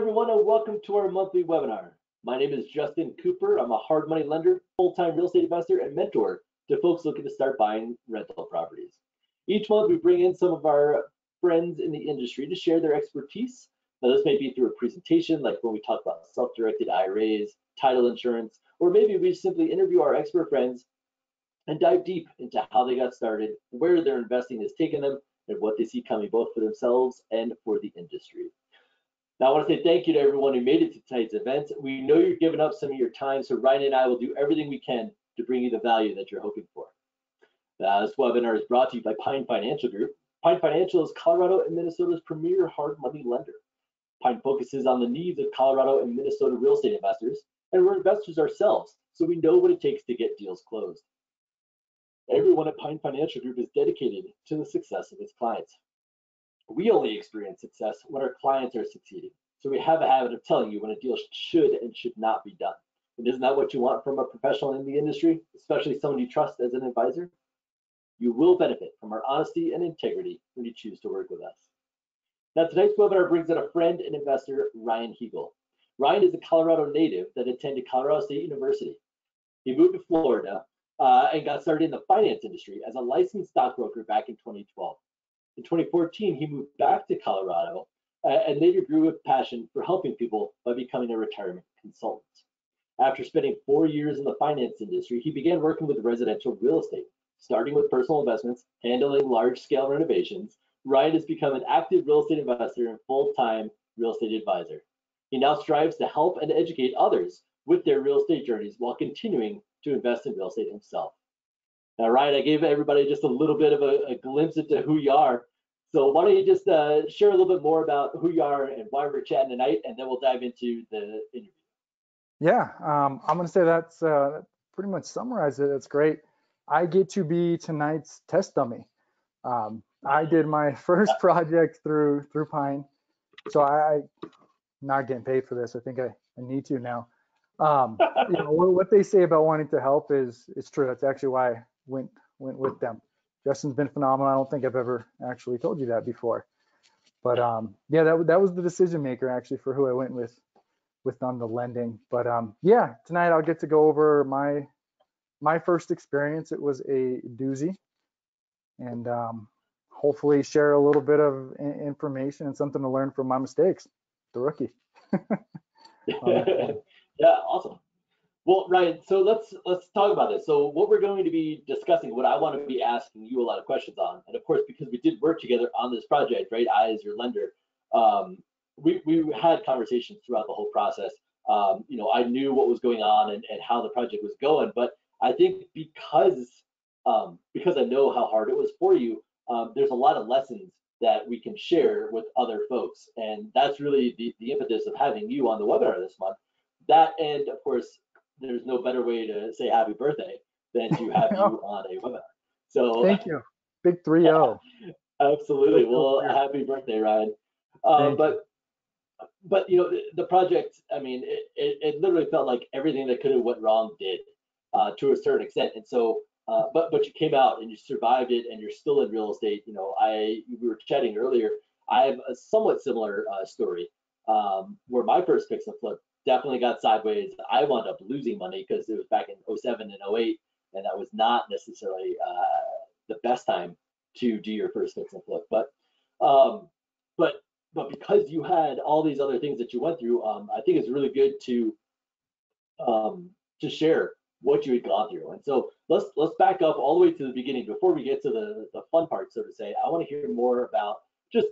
everyone, and welcome to our monthly webinar. My name is Justin Cooper. I'm a hard money lender, full-time real estate investor, and mentor to folks looking to start buying rental properties. Each month, we bring in some of our friends in the industry to share their expertise. Now, this may be through a presentation, like when we talk about self-directed IRAs, title insurance, or maybe we simply interview our expert friends and dive deep into how they got started, where their investing has taken them, and what they see coming both for themselves and for the industry. Now, I want to say thank you to everyone who made it to tonight's event. We know you're giving up some of your time, so Ryan and I will do everything we can to bring you the value that you're hoping for. This webinar is brought to you by Pine Financial Group. Pine Financial is Colorado and Minnesota's premier hard money lender. Pine focuses on the needs of Colorado and Minnesota real estate investors, and we're investors ourselves, so we know what it takes to get deals closed. Everyone at Pine Financial Group is dedicated to the success of its clients. We only experience success when our clients are succeeding. So we have a habit of telling you when a deal should and should not be done. And isn't that what you want from a professional in the industry, especially someone you trust as an advisor? You will benefit from our honesty and integrity when you choose to work with us. Now, tonight's webinar brings in a friend and investor, Ryan Heagle. Ryan is a Colorado native that attended Colorado State University. He moved to Florida and got started in the finance industry as a licensed stockbroker back in 2012. In 2014, he moved back to Colorado and later grew with passion for helping people by becoming a retirement consultant. After spending 4 years in the finance industry, he began working with residential real estate, starting with personal investments, handling large-scale renovations. Ryan has become an active real estate investor and full-time real estate advisor. He now strives to help and educate others with their real estate journeys while continuing to invest in real estate himself. Now, Ryan, I gave everybody just a little bit of a glimpse into who you are. So why don't you just share a little bit more about who you are and why we're chatting tonight, and then we'll dive into the interview. Yeah, I'm going to say that's pretty much summarized it. That's great. I get to be tonight's test dummy. I did my first project through Pine, so I'm not getting paid for this. I think I need to now. What they say about wanting to help is true. That's actually why I went with them. Justin's been phenomenal. I don't think I've ever actually told you that before, but yeah, that was the decision maker actually for who I went with on the lending. But yeah, tonight I'll get to go over my first experience. It was a doozy, and hopefully share a little bit of information and something to learn from my mistakes. The rookie. Yeah, awesome. Well, Ryan, so let's talk about this. So what we're going to be discussing, what I want to be asking you a lot of questions on, and of course, because we did work together on this project, right? I, as your lender, we had conversations throughout the whole process. I knew what was going on and how the project was going, but I think because I know how hard it was for you, there's a lot of lessons that we can share with other folks, and that's really the impetus of having you on the webinar this month. That, and of course, there's no better way to say happy birthday than to have you on a webinar. So thank you. Big 3-0. Absolutely. Well, happy birthday, Ryan. But the project, I mean, it literally felt like everything that could have went wrong did to a certain extent. And so, but you came out and you survived it, and you're still in real estate. We were chatting earlier. I have a somewhat similar story where my first fix and flip definitely got sideways. I wound up losing money because it was back in 07 and 08, and that was not necessarily the best time to do your first fix and flip. But because you had all these other things that you went through, I think it's really good to share what you had gone through. And so let's back up all the way to the beginning before we get to the fun part, so to say. I want to hear more about just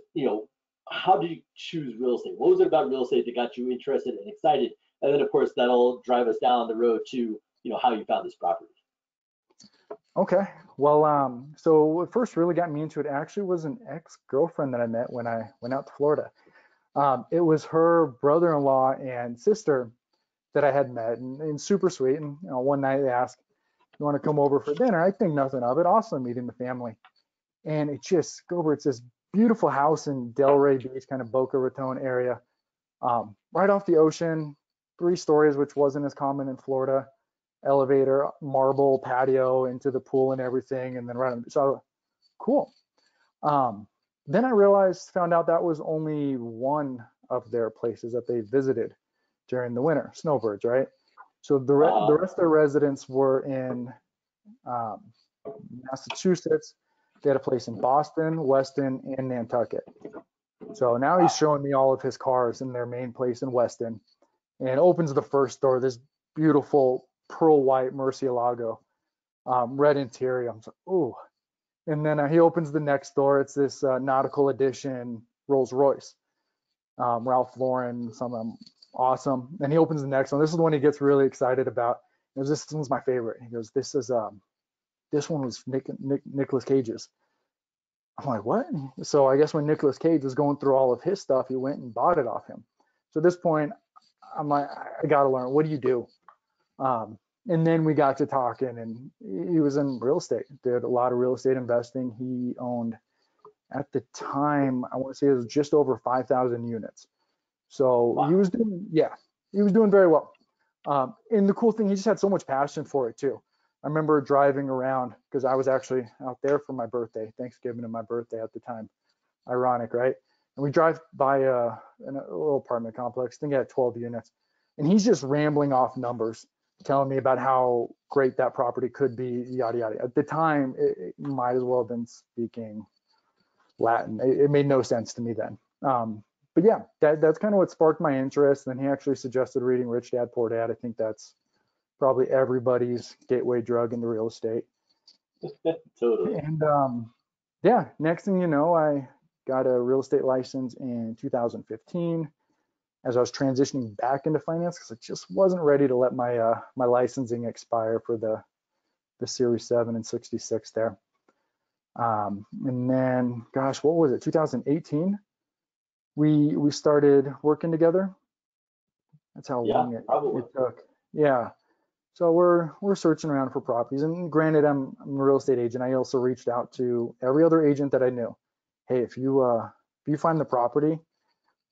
how did you choose real estate? What was it about real estate that got you interested and excited? And then, of course, that'll drive us down the road to how you found this property. Okay. Well, so what first really got me into it actually was an ex-girlfriend that I met when I went out to Florida. It was her brother-in-law and sister that I had met, and super sweet. And one night they asked, "You want to come over for dinner?" I think nothing of it. Awesome meeting the family. And it's this beautiful house in Delray Beach, kind of Boca Raton area, right off the ocean, 3 stories, which wasn't as common in Florida. Elevator, marble patio into the pool and everything, and then right on the beach. So cool. Then I found out that was only one of their places that they visited during the winter, snowbirds, right? So the rest of the residents were in um, Massachusetts. They had a place in Boston, Weston, and Nantucket. So now he's showing me all of his cars in their main place in Weston, and opens the first door, this beautiful pearl white Murcielago, red interior. I'm like, ooh. And then he opens the next door. It's this nautical edition Rolls Royce, Ralph Lauren, something awesome. And he opens the next one. This is the one he gets really excited about. He goes, this one's my favorite. He goes, this one was Nicolas Cage's. I'm like, what? So I guess when Nicolas Cage was going through all of his stuff, he went and bought it off him. So at this point, I'm like, I got to learn. What do you do? And then we got to talking, and he was in real estate, did a lot of real estate investing. He owned, at the time, I want to say it was just over 5,000 units. So wow. He was doing very well. And the cool thing, he just had so much passion for it too. I remember driving around, because I was actually out there for my birthday, Thanksgiving and my birthday at the time. Ironic, right? And we drive by a little apartment complex. I think it had 12 units. And he's just rambling off numbers, telling me about how great that property could be, yada, yada. At the time, it might as well have been speaking Latin. It made no sense to me then. But yeah, that's kind of what sparked my interest. And he actually suggested reading Rich Dad, Poor Dad. I think that's probably everybody's gateway drug into real estate. Totally. And yeah, next thing you know, I got a real estate license in 2015 as I was transitioning back into finance, because I just wasn't ready to let my my licensing expire for the Series 7 and 66 there. And then, gosh, what was it? 2018. We started working together. That's how long it took. Yeah. So we're searching around for properties, and granted, I'm a real estate agent. I also reached out to every other agent that I knew. Hey, if you find the property,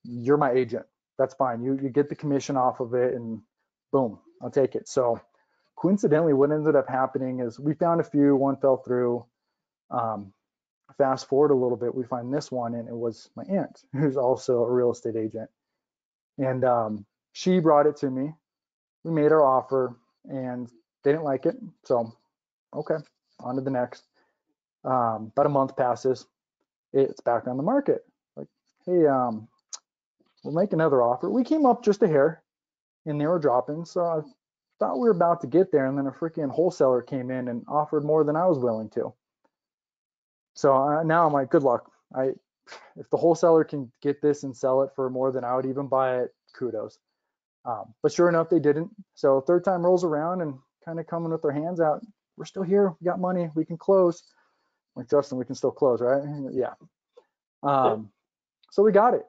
you're my agent. That's fine. You get the commission off of it, and boom, I'll take it. So coincidentally, what ended up happening is we found a few. One fell through. Fast forward a little bit, we find this one, and it was my aunt, who's also a real estate agent, and she brought it to me. We made our offer, and they didn't like it. So, okay, on to the next. About a month passes. It's back on the market. Like, hey, we'll make another offer. We came up just a hair, and they were dropping. So I thought we were about to get there, and then a freaking wholesaler came in and offered more than I was willing to. So now I'm like, good luck. If the wholesaler can get this and sell it for more than I would even buy it, kudos. But sure enough, they didn't. So third time rolls around, and kind of coming with their hands out. We're still here. We got money. We can close. Like, Justin, we can still close, right? Yeah. So we got it,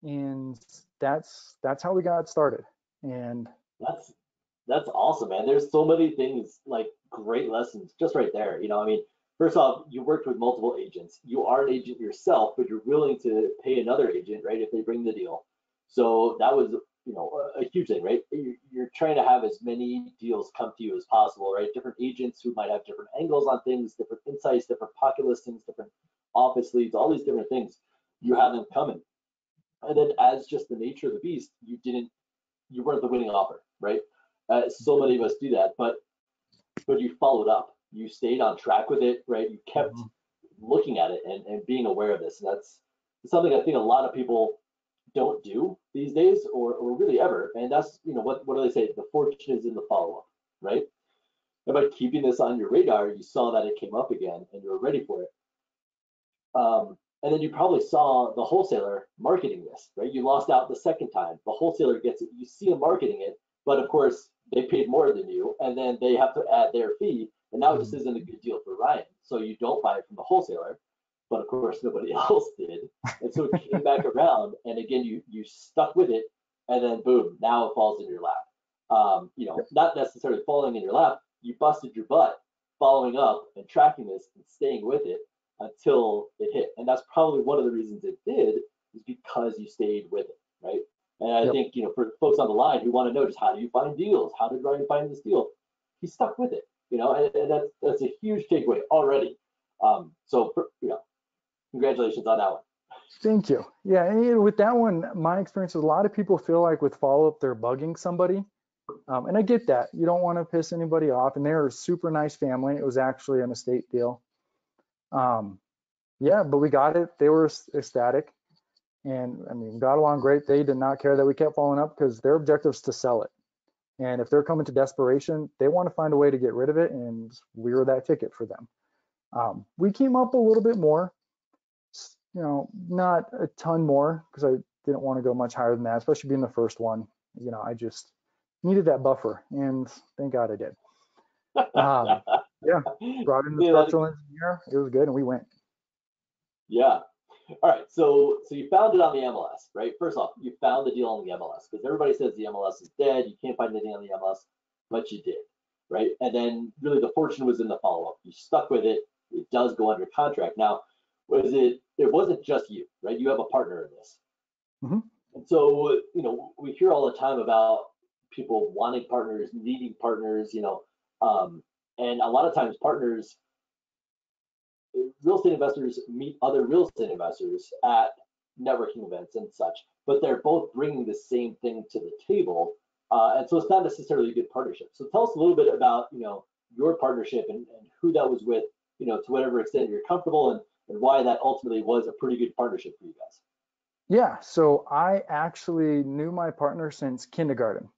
and that's how we got started. And that's awesome, man. There's so many things, like great lessons just right there. I mean, first off, you worked with multiple agents. You are an agent yourself, but you're willing to pay another agent, right, if they bring the deal. So that was, a huge thing, right? You're trying to have as many deals come to you as possible, right? Different agents who might have different angles on things, different insights, different pocket listings, different office leads, all these different things. You have them coming. And then as just the nature of the beast, you weren't the winning offer, right? So many of us do that, but you followed up. You stayed on track with it, right? You kept looking at it and being aware of this. And that's something I think a lot of people don't do these days, or really ever. And that's, what do they say? The fortune is in the follow-up, right? And by keeping this on your radar, you saw that it came up again and you were ready for it. And then you probably saw the wholesaler marketing this, right? You lost out the second time. The wholesaler gets it. You see them marketing it, but of course they paid more than you, and then they have to add their fee. And now it just isn't a good deal for Ryan. So you don't buy it from the wholesaler, but of course nobody else did. And so it came back around, and again, you stuck with it, and then boom, now it falls in your lap. Not necessarily falling in your lap. You busted your butt following up and tracking this and staying with it until it hit. And that's probably one of the reasons it did, is because you stayed with it, right? And I think, for folks on the line who want to know just how do you find deals? How did Ryan find this deal? He stuck with it, and that's a huge takeaway already. So, congratulations on that one. Thank you. Yeah, and with that one, my experience is a lot of people feel like with follow-up, they're bugging somebody. And I get that. You don't want to piss anybody off. And they're a super nice family. It was actually an estate deal. Yeah, but we got it. They were ecstatic. And I mean, got along great. They did not care that we kept following up because their objective is to sell it. And if they're coming to desperation, they want to find a way to get rid of it. And we were that ticket for them. We came up a little bit more, not a ton more because I didn't want to go much higher than that, especially being the first one. I just needed that buffer, and thank God I did. Yeah, brought in the structural engineer. It was good, and we went. Yeah. All right. So you found it on the MLS, right? First off, you found the deal on the MLS because everybody says the MLS is dead. You can't find anything on the MLS, but you did, right? And then really the fortune was in the follow-up. You stuck with it. It does go under contract. Now, it wasn't just you, right? You have a partner in this. Mm-hmm. And so, we hear all the time about people wanting partners, needing partners, and a lot of times partners, real estate investors meet other real estate investors at networking events and such, but they're both bringing the same thing to the table. And so it's not necessarily a good partnership. So tell us a little bit about, your partnership and who that was with, to whatever extent you're comfortable and why that ultimately was a pretty good partnership for you guys. Yeah, so I actually knew my partner since kindergarten.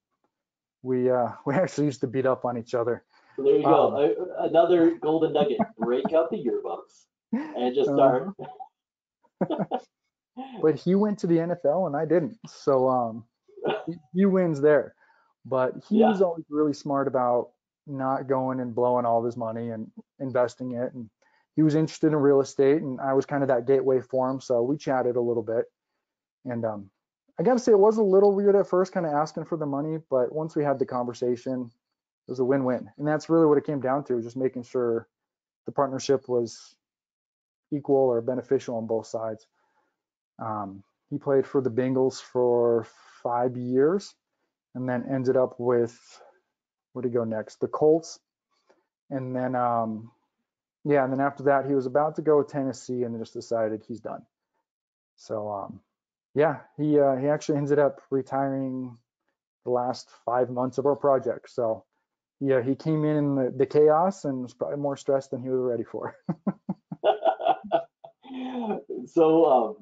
We actually used to beat up on each other. So there you go. Another golden nugget. Break out the yearbooks and just start. But he went to the NFL and I didn't. So he wins there. But he was always really smart about not going and blowing all of his money and investing it. And he was interested in real estate, and I was kind of that gateway for him. So we chatted a little bit. And I got to say, it was a little weird at first, kind of asking for the money. But once we had the conversation, it was a win-win. And that's really what it came down to, just making sure the partnership was equal or beneficial on both sides. He played for the Bengals for 5 years and then ended up with, where did he go next? The Colts. And then, and then after that, he was about to go to Tennessee and just decided he's done. So, he actually ended up retiring the last 5 months of our project. So, he came in the chaos and was probably more stressed than he was ready for. So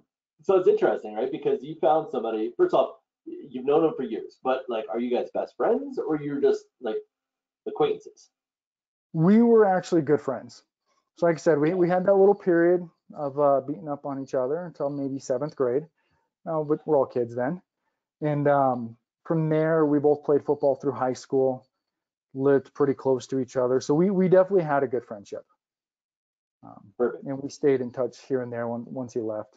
it's interesting, right? Because you found somebody, first off, you've known him for years, but like, are you guys best friends or you're just like acquaintances? We were actually good friends. So like I said, we had that little period of beating up on each other until maybe 7th grade. But we're all kids then. And from there, we both played football through high school, lived pretty close to each other. So we definitely had a good friendship. Perfect. And we stayed in touch here and there once he left.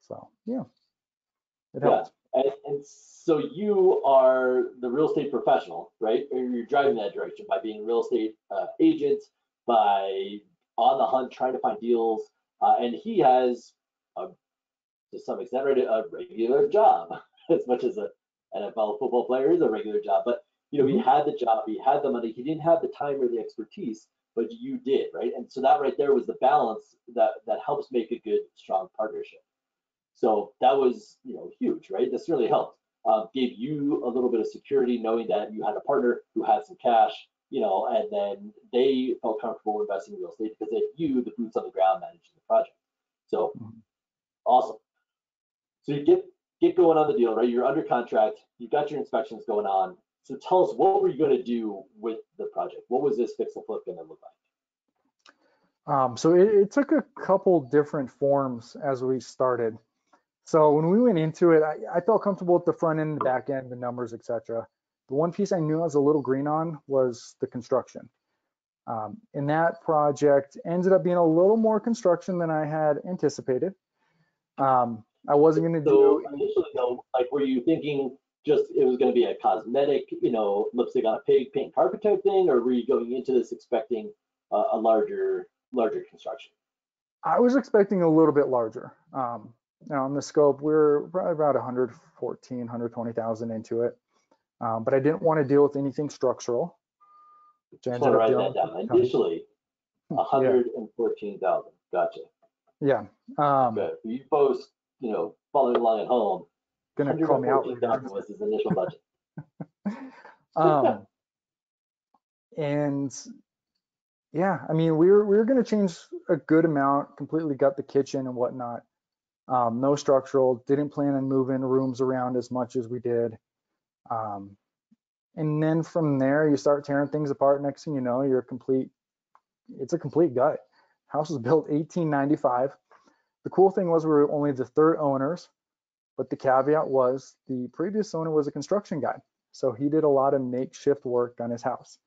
So, it helped. And so you are the real estate professional, right? Or you're driving that direction by being a real estate agent, by on the hunt trying to find deals. And he has, to some extent, a regular job, as much as an NFL football player is a regular job. But he had the job, he had the money, he didn't have the time or the expertise, but you did, right? And so that right there was the balance that helps make a good, strong partnership. So that was, huge, right? This really helped. Gave you a little bit of security knowing that you had a partner who had some cash, and then they felt comfortable investing in real estate because they had you, the boots on the ground, managing the project. So awesome. So you get going on the deal, right? You're under contract. You've got your inspections going on. So tell us, what were you going to do with the project? What was this fix and flip going to look like? So it took a couple different forms as we started. So when we went into it, I felt comfortable with the front end, the back end, the numbers, etc. The one piece I knew I was a little green on was the construction. And that project ended up being a little more construction than I had anticipated. I wasn't going to do. Initially, though, like, were you thinking just it was going to be a cosmetic, lipstick on a pig, paint carpet type thing, or were you going into this expecting a larger construction? I was expecting a little bit larger. On the scope, we're probably about 114, 120,000 into it. But I didn't want to deal with anything structural. Just want to write that down. Initially, 114,000. Gotcha. Yeah. Okay. For you folks, following along at home, Gonna call me out later. 114,000 was his initial budget. And yeah, I mean, we were gonna change a good amount, completely gut the kitchen and whatnot. No structural, didn't plan on moving rooms around as much as we did. Um, and then from there, you start tearing things apart. Next thing you know, it's a complete gut. House was built 1895. The cool thing was we were only the third owners, but the caveat was the previous owner was a construction guy. So he did a lot of makeshift work on his house.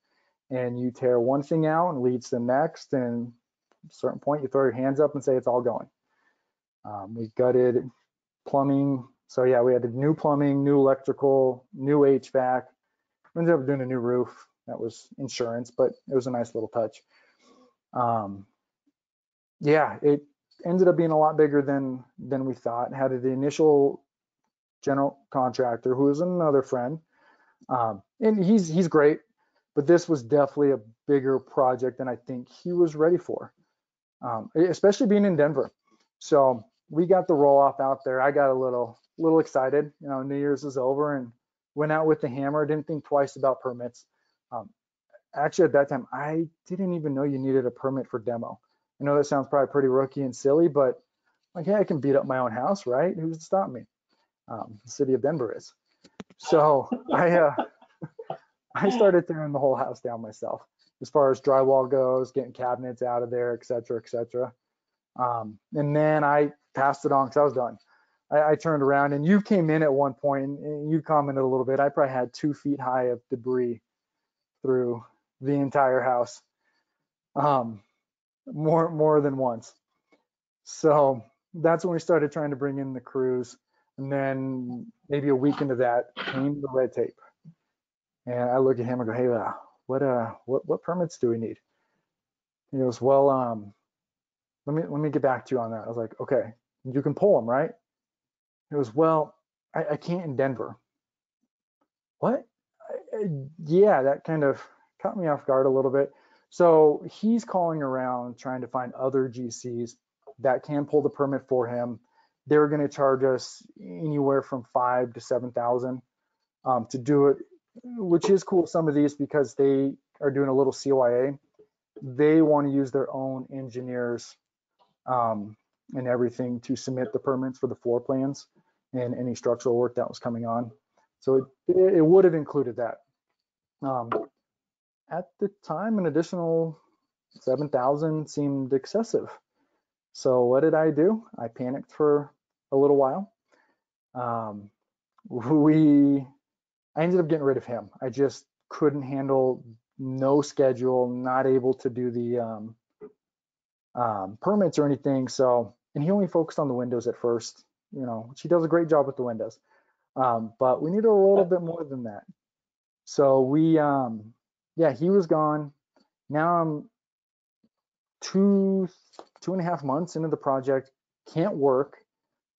And you tear one thing out and leads to the next. And at a certain point, you throw your hands up and say it's all going. We gutted plumbing. So yeah, we had new plumbing, new electrical, new HVAC. We ended up doing a new roof. That was insurance, but it was a nice little touch. Yeah, it ended up being a lot bigger than we thought. Had the initial general contractor, who was another friend, and he's great, but this was definitely a bigger project than I think he was ready for, especially being in Denver. So we got the roll off out there. I got a little excited. New Year's is over and went out with the hammer. Didn't think twice about permits. Actually, at that time, I didn't even know you needed a permit for demo. I know that sounds probably pretty rookie and silly, but like, hey, I can beat up my own house, right? Who's to stop me? The city of Denver is. So I started tearing the whole house down myself, as far as drywall goes, getting cabinets out of there, et cetera, et cetera. And then I passed it on because I was done. I turned around and you came in at one point and you commented a little bit. I probably had 2 feet high of debris through the entire house, more than once. So that's when we started trying to bring in the crews. And then maybe a week into that came the red tape. And I look at him and go, hey, what permits do we need? He goes, well, let me get back to you on that. I was like, okay, you can pull them, right? He goes, well, I can't in Denver. What? Yeah, that kind of caught me off guard a little bit. So he's calling around trying to find other GCs that can pull the permit for him. They're going to charge us anywhere from $5,000 to $7,000 to do it, which is cool. Some of these, because they are doing a little CYA, they want to use their own engineers and everything to submit the permits for the floor plans and any structural work that was coming on. So it would have included that. At the time, an additional $7,000 seemed excessive. So what did I do? I panicked for a little while. I ended up getting rid of him. I just couldn't handle no schedule, not able to do the permits or anything. So, and he only focused on the windows at first, which he does a great job with the windows. But we needed a little bit more than that. So yeah, he was gone. Now I'm 2.5 months into the project, can't work.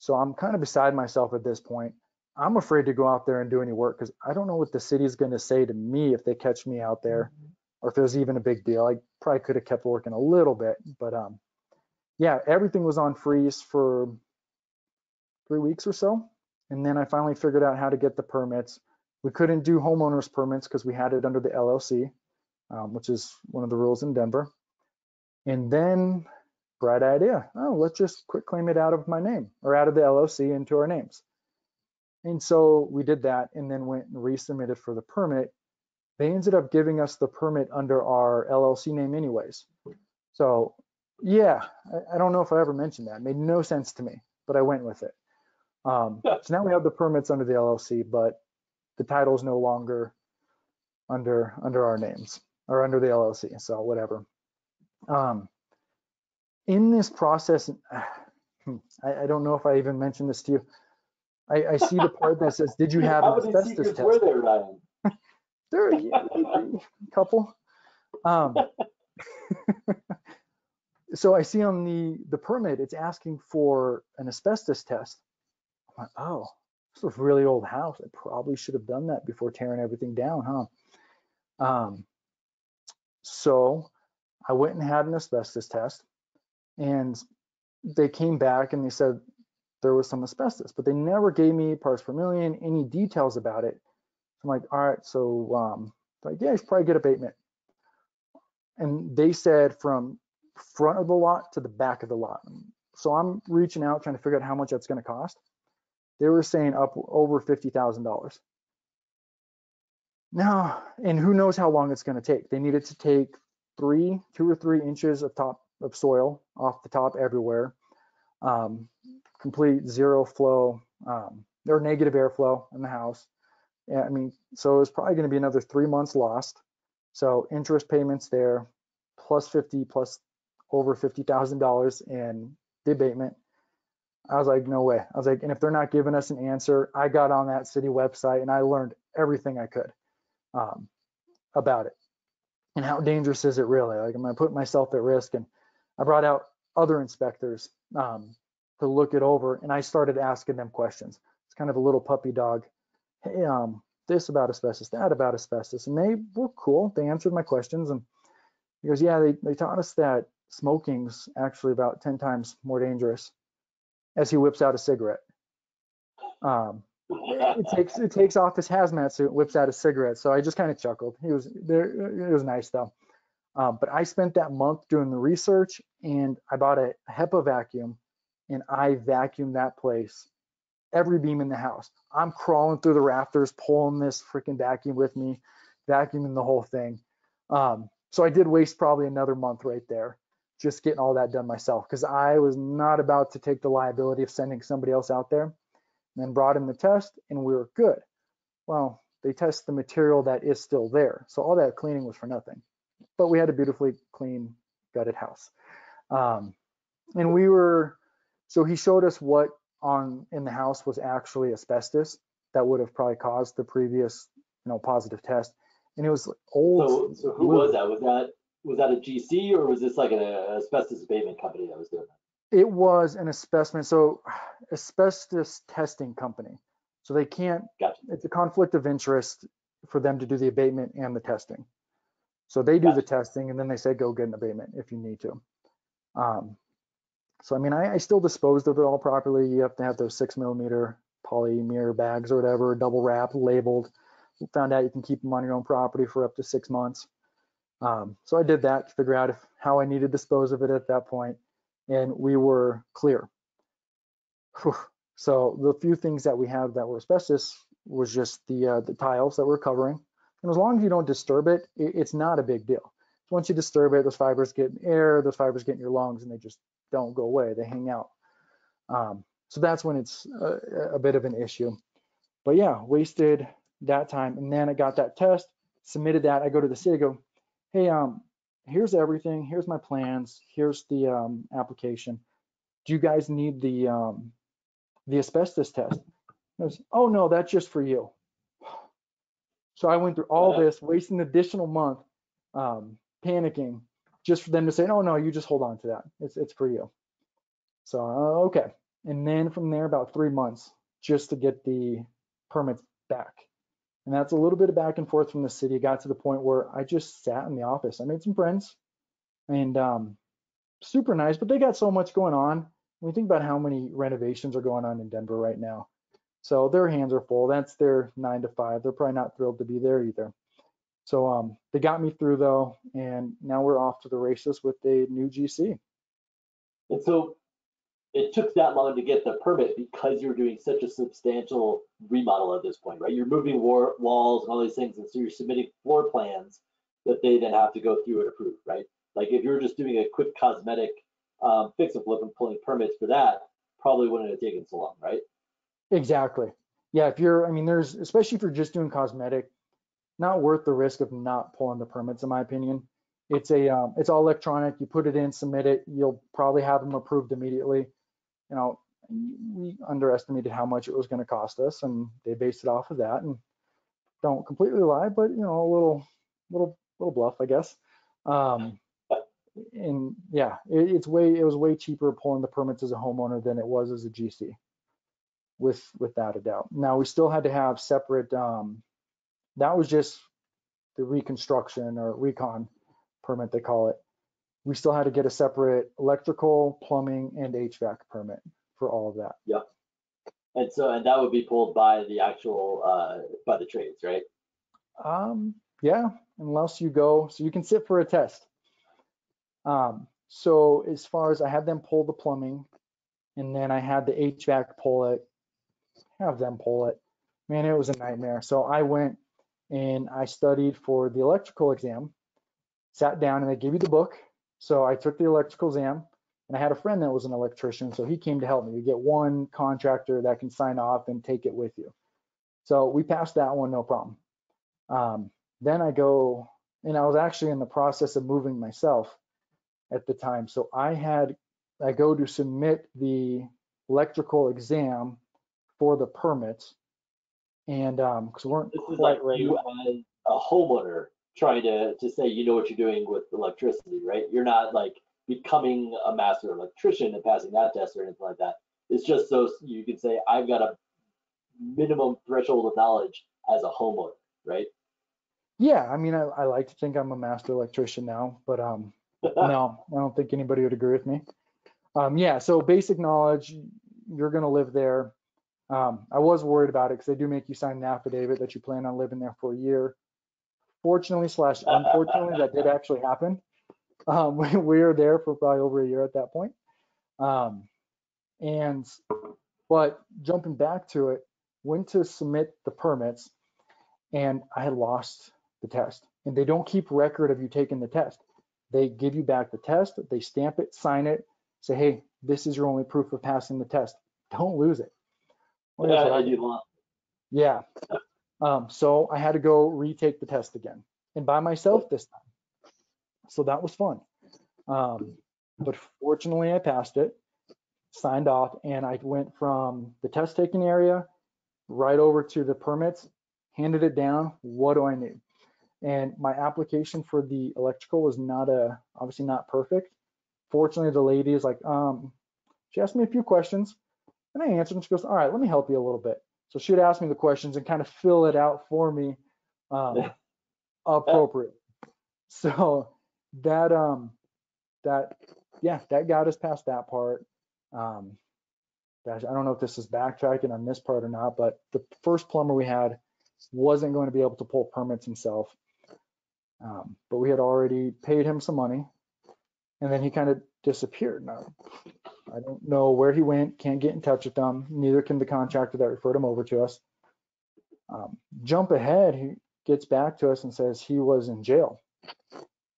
So I'm kind of beside myself at this point. I'm afraid to go out there and do any work because I don't know what the city is going to say to me if they catch me out there, or if there's even a big deal. I probably could have kept working a little bit, but yeah, everything was on freeze for 3 weeks or so. And then I finally figured out how to get the permits. We couldn't do homeowners permits because we had it under the LLC, which is one of the rules in Denver. And then, bright idea, let's just quit claim it out of my name or out of the LLC into our names. And so we did that and then went and resubmitted for the permit. They ended up giving us the permit under our LLC name anyways. So yeah, I don't know if I ever mentioned that. It made no sense to me, but I went with it. So now we have the permits under the LLC, but the title is no longer under our names or under the LLC. So whatever. In this process, I don't know if I even mentioned this to you. I see the part that says, "Did you have an asbestos test?" Were there, Ryan? There are a couple. So I see on the permit, it's asking for an asbestos test. I'm like, oh, this is a really old house. I probably should have done that before tearing everything down, huh? So I went and had an asbestos test, and they came back and they said there was some asbestos, but they never gave me parts per million, any details about it. I'm like, all right, so like, yeah, you should probably get abatement. And they said from front of the lot to the back of the lot. So I'm reaching out trying to figure out how much that's going to cost. They were saying up over $50,000. Now, and who knows how long it's going to take. They needed to take 2 or 3 inches of soil off the top everywhere, complete zero flow or negative airflow in the house. Yeah, I mean, so it's probably going to be another 3 months lost. So interest payments there, plus over $50,000 in the abatement. I was like, no way. I was like, and if they're not giving us an answer, I got on that city website and I learned everything I could about it and how dangerous is it really. Like, am I putting myself at risk? And I brought out other inspectors to look it over, and I started asking them questions. It's kind of a little puppy dog. Hey, this about asbestos, that about asbestos, and they were cool. They answered my questions, and he goes, yeah, they taught us that smoking's actually about 10 times more dangerous. As he whips out a cigarette. It takes off his hazmat suit, whips out a cigarette. So I just kind of chuckled. He was there. It was nice though. But I spent that month doing the research, and I bought a HEPA vacuum, and I vacuumed that place, every beam in the house. I'm crawling through the rafters, pulling this freaking vacuum with me, vacuuming the whole thing. So I did waste probably another month right there, just getting all that done myself, because I was not about to take the liability of sending somebody else out there. And then brought in the test, and we were good. Well, they test the material that is still there. So all that cleaning was for nothing. But we had a beautifully clean, gutted house. And so he showed us what in the house was actually asbestos that would have probably caused the previous, positive test. And it was old. So who was that? Was that a GC, or was this like an asbestos abatement company that was doing that? It was an asbestos testing company. So they can't, Gotcha. It's a conflict of interest for them to do the abatement and the testing. So they do the testing, and then they say, go get an abatement if you need to. So, I mean, I still disposed of it all properly. You have to have those 6mm poly mirror bags or whatever, double wrapped, labeled. We found out you can keep them on your own property for up to 6 months. So I did that to figure out how I needed to dispose of it at that point, and we were clear. Whew. So the few things that we have that were asbestos was just the tiles that we're covering. And as long as you don't disturb it, it's not a big deal. Once you disturb it, those fibers get in air, those fibers get in your lungs, and they just don't go away. They hang out. So that's when it's a bit of an issue. But yeah, wasted that time. And then I got that test, submitted that. I go to the city, I go, hey, here's everything. Here's my plans. Here's the application. Do you guys need the asbestos test? I was, oh no, that's just for you. So I went through all this, wasting an additional month, panicking, just for them to say, oh no, you just hold on to that. It's for you. So okay. And then from there, about 3 months just to get the permits back. And that's a little bit of back and forth from the city. It got to the point where I just sat in the office. I made some friends, and super nice, but they got so much going on. When you think about how many renovations are going on in Denver right now, so their hands are full. That's their 9 to 5. They're probably not thrilled to be there either. So they got me through though, and now we're off to the races with a new GC. And so it took that long to get the permit because you're doing such a substantial remodel at this point, right? You're moving walls and all these things, and so you're submitting floor plans that they then have to go through and approve, right? Like if you're just doing a quick cosmetic fix and flip and pulling permits for that, probably wouldn't have taken so long, right? Exactly. Yeah, especially if you're just doing cosmetic, not worth the risk of not pulling the permits, in my opinion. It's all electronic. You put it in, submit it. You'll probably have them approved immediately. We underestimated how much it was going to cost us, and they based it off of that. And don't completely lie, but a little bluff, I guess. And yeah, it was way cheaper pulling the permits as a homeowner than it was as a GC, without a doubt. Now we still had to have separate. That was just the reconstruction or recon permit, they call it. we still had to get a separate electrical, plumbing, and HVAC permit for all of that. Yeah. And that would be pulled by the actual by the trades, right? Yeah, unless you go, so you can sit for a test. So as far as I had them pull the plumbing, and then I had the HVAC pull it, have them pull it. Man, it was a nightmare. So I went and I studied for the electrical exam, sat down, and they give you the book. So I took the electrical exam, and I had a friend that was an electrician, so he came to help me. You get one contractor that can sign off and take it with you. So we passed that one, no problem. Then I go, and I was actually in the process of moving myself at the time. So I go to submit the electrical exam for the permits, and because we weren't This is quite like ready. you as a homeowner trying to say you know what you're doing with electricity, right? You're not like becoming a master electrician and passing that test or anything like that. It's just so you can say I've got a minimum threshold of knowledge as a homeowner, right? Yeah, I mean, I like to think I'm a master electrician now, but no, I don't think anybody would agree with me. Yeah, so basic knowledge, you're going to live there. I was worried about it because they do make you sign an affidavit that you plan on living there for a year. Fortunately / unfortunately, that did actually happen. We were there for probably over a year at that point. But jumping back to it, went to submit the permits, and I had lost the test. And they don't keep record of you taking the test. They give you back the test, they stamp it, sign it, say, hey, this is your only proof of passing the test. Don't lose it. Well, yeah. So I had to go retake the test again, and by myself this time. So that was fun. But fortunately, I passed it, signed off, and I went from the test taking area right over to the permits, handed it down. What do I need? And my application for the electrical was obviously not perfect. Fortunately, the lady is like, she asked me a few questions, and I answered, and she goes, all right, let me help you a little bit. So she would ask me the questions and kind of fill it out for me appropriate. So that got us past that part. Gosh, I don't know if this is backtracking on this part or not, but the first plumber we had wasn't going to be able to pull permits himself. But we had already paid him some money, and then he kind of disappeared. Now, I don't know where he went, can't get in touch with them, neither can the contractor that referred him over to us. Jump ahead, he gets back to us and says he was in jail,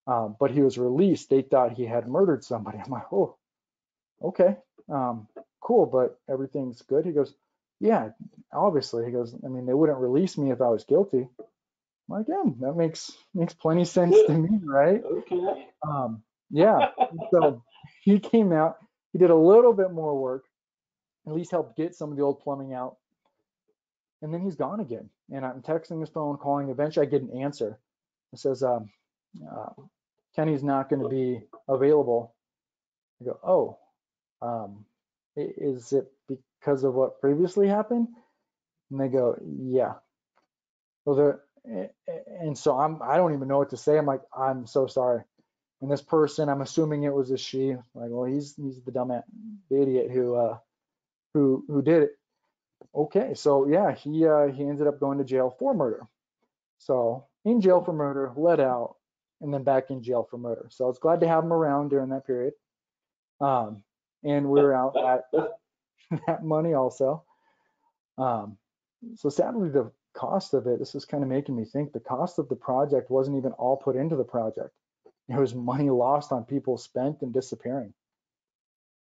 but he was released. They thought he had murdered somebody. I'm like, oh, okay, cool, but everything's good. He goes, yeah, obviously. He goes, I mean, they wouldn't release me if I was guilty. I'm like, yeah, that makes plenty sense to me, right? Okay. Yeah. So he came out, he did a little bit more work, at least helped get some of the old plumbing out. And then he's gone again. And I'm texting his phone, calling. Eventually I get an answer. It says, Kenny's not going to be available. I go, oh, is it because of what previously happened? And they go, yeah. Well, and so I don't even know what to say. I'm like, I'm so sorry. And this person, I'm assuming it was a she. Like, well, he's the idiot who did it. Okay, so yeah, he ended up going to jail for murder. So in jail for murder, let out, and then back in jail for murder. So I was glad to have him around during that period. And we were out at that money also. So sadly, the cost of it, this is kind of making me think, the cost of the project wasn't even all put into the project. It was money lost on people spent and disappearing.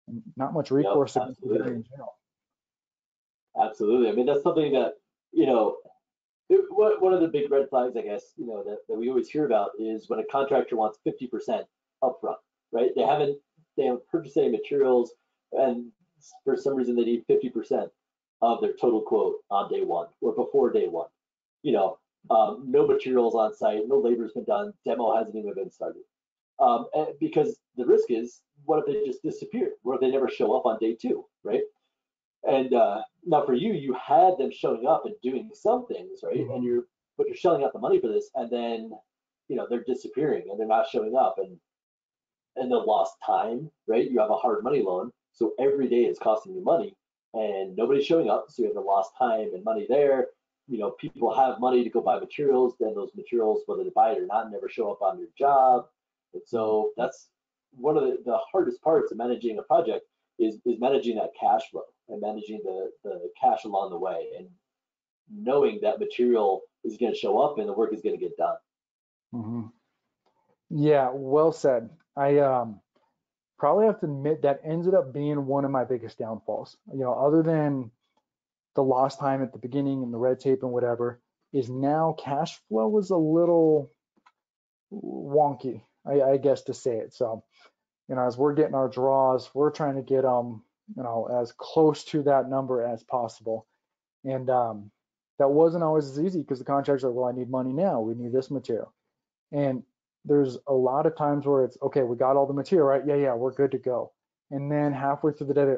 And not much recourse against the guy in jail. Absolutely. I mean, that's something that, one of the big red flags, I guess, that we always hear about is when a contractor wants 50% upfront, right? They haven't purchased any materials, and for some reason they need 50% of their total quote on day one or before day one. No materials on site, no labor's been done, demo hasn't even been started. Because the risk is, what if they just disappear? What if they never show up on day two, right? And now for you had them showing up and doing some things, right? Mm-hmm. And you're shelling out the money for this, and then they're disappearing and they're not showing up, and and the lost time, right? You have a hard money loan, so every day is costing you money, and nobody's showing up, so you have the lost time and money there. People have money to go buy materials, then those materials, whether they buy it or not, never show up on your job. And so that's one of the hardest parts of managing a project is managing that cash flow and managing the cash along the way, and knowing that material is going to show up and the work is going to get done. Mm-hmm. Yeah, well said. I probably have to admit that ended up being one of my biggest downfalls. Other than the lost time at the beginning and the red tape and whatever, is now cash flow was a little wonky, I guess to say it. So, as we're getting our draws, we're trying to get as close to that number as possible. And that wasn't always as easy because the contractors are, well, I need money now. We need this material. And there's a lot of times where it's, okay, we got all the material, right? Yeah, we're good to go. And then halfway through the day,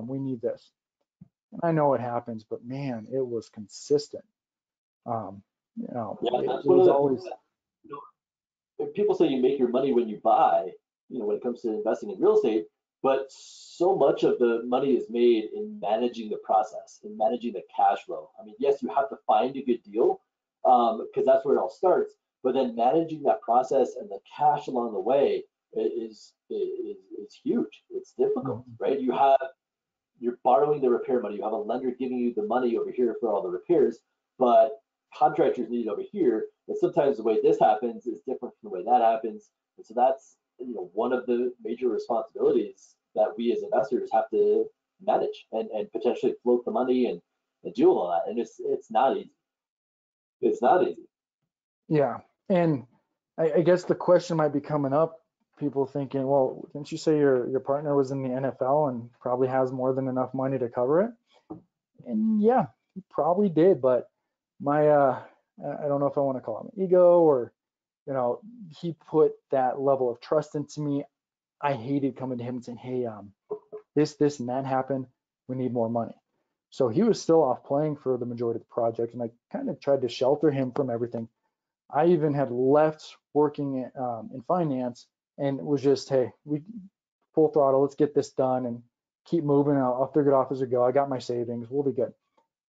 we need this. And I know it happens, but man, it was consistent. Yeah, it was always. People say you make your money when you buy, when it comes to investing in real estate, but so much of the money is made in managing the process, in managing the cash flow. I mean, yes, you have to find a good deal because that's where it all starts, but then managing that process and the cash along the way is huge. It's difficult, right? You're borrowing the repair money. You have a lender giving you the money over here for all the repairs, but contractors need it over here. And sometimes the way this happens is different from the way that happens. And so that's one of the major responsibilities that we as investors have to manage and potentially float the money and do all that. And it's not easy. It's not easy. Yeah. And I guess the question might be coming up, people thinking, well, didn't you say your partner was in the NFL and probably has more than enough money to cover it? And yeah, he probably did, but my I don't know if I want to call him ego or he put that level of trust into me. I hated coming to him and saying, hey, this and that happened, we need more money. So he was still off playing for the majority of the project, and I kind of tried to shelter him from everything. I even had left working in finance and was just, hey, we full throttle, let's get this done and keep moving. I'll figure it out as we go. I got my savings, we'll be good.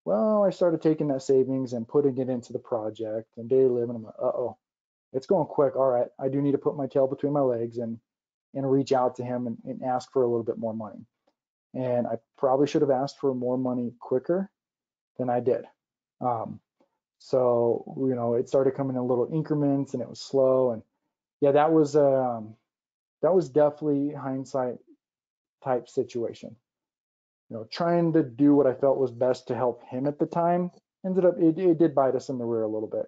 Well, I started taking that savings and putting it into the project and daily living. I'm like, it's going quick. All right, I do need to put my tail between my legs and reach out to him and ask for a little bit more money. And I probably should have asked for more money quicker than I did. So, it started coming in little increments and it was slow. And yeah, that was definitely hindsight type situation. Trying to do what I felt was best to help him at the time ended up, it did bite us in the rear a little bit.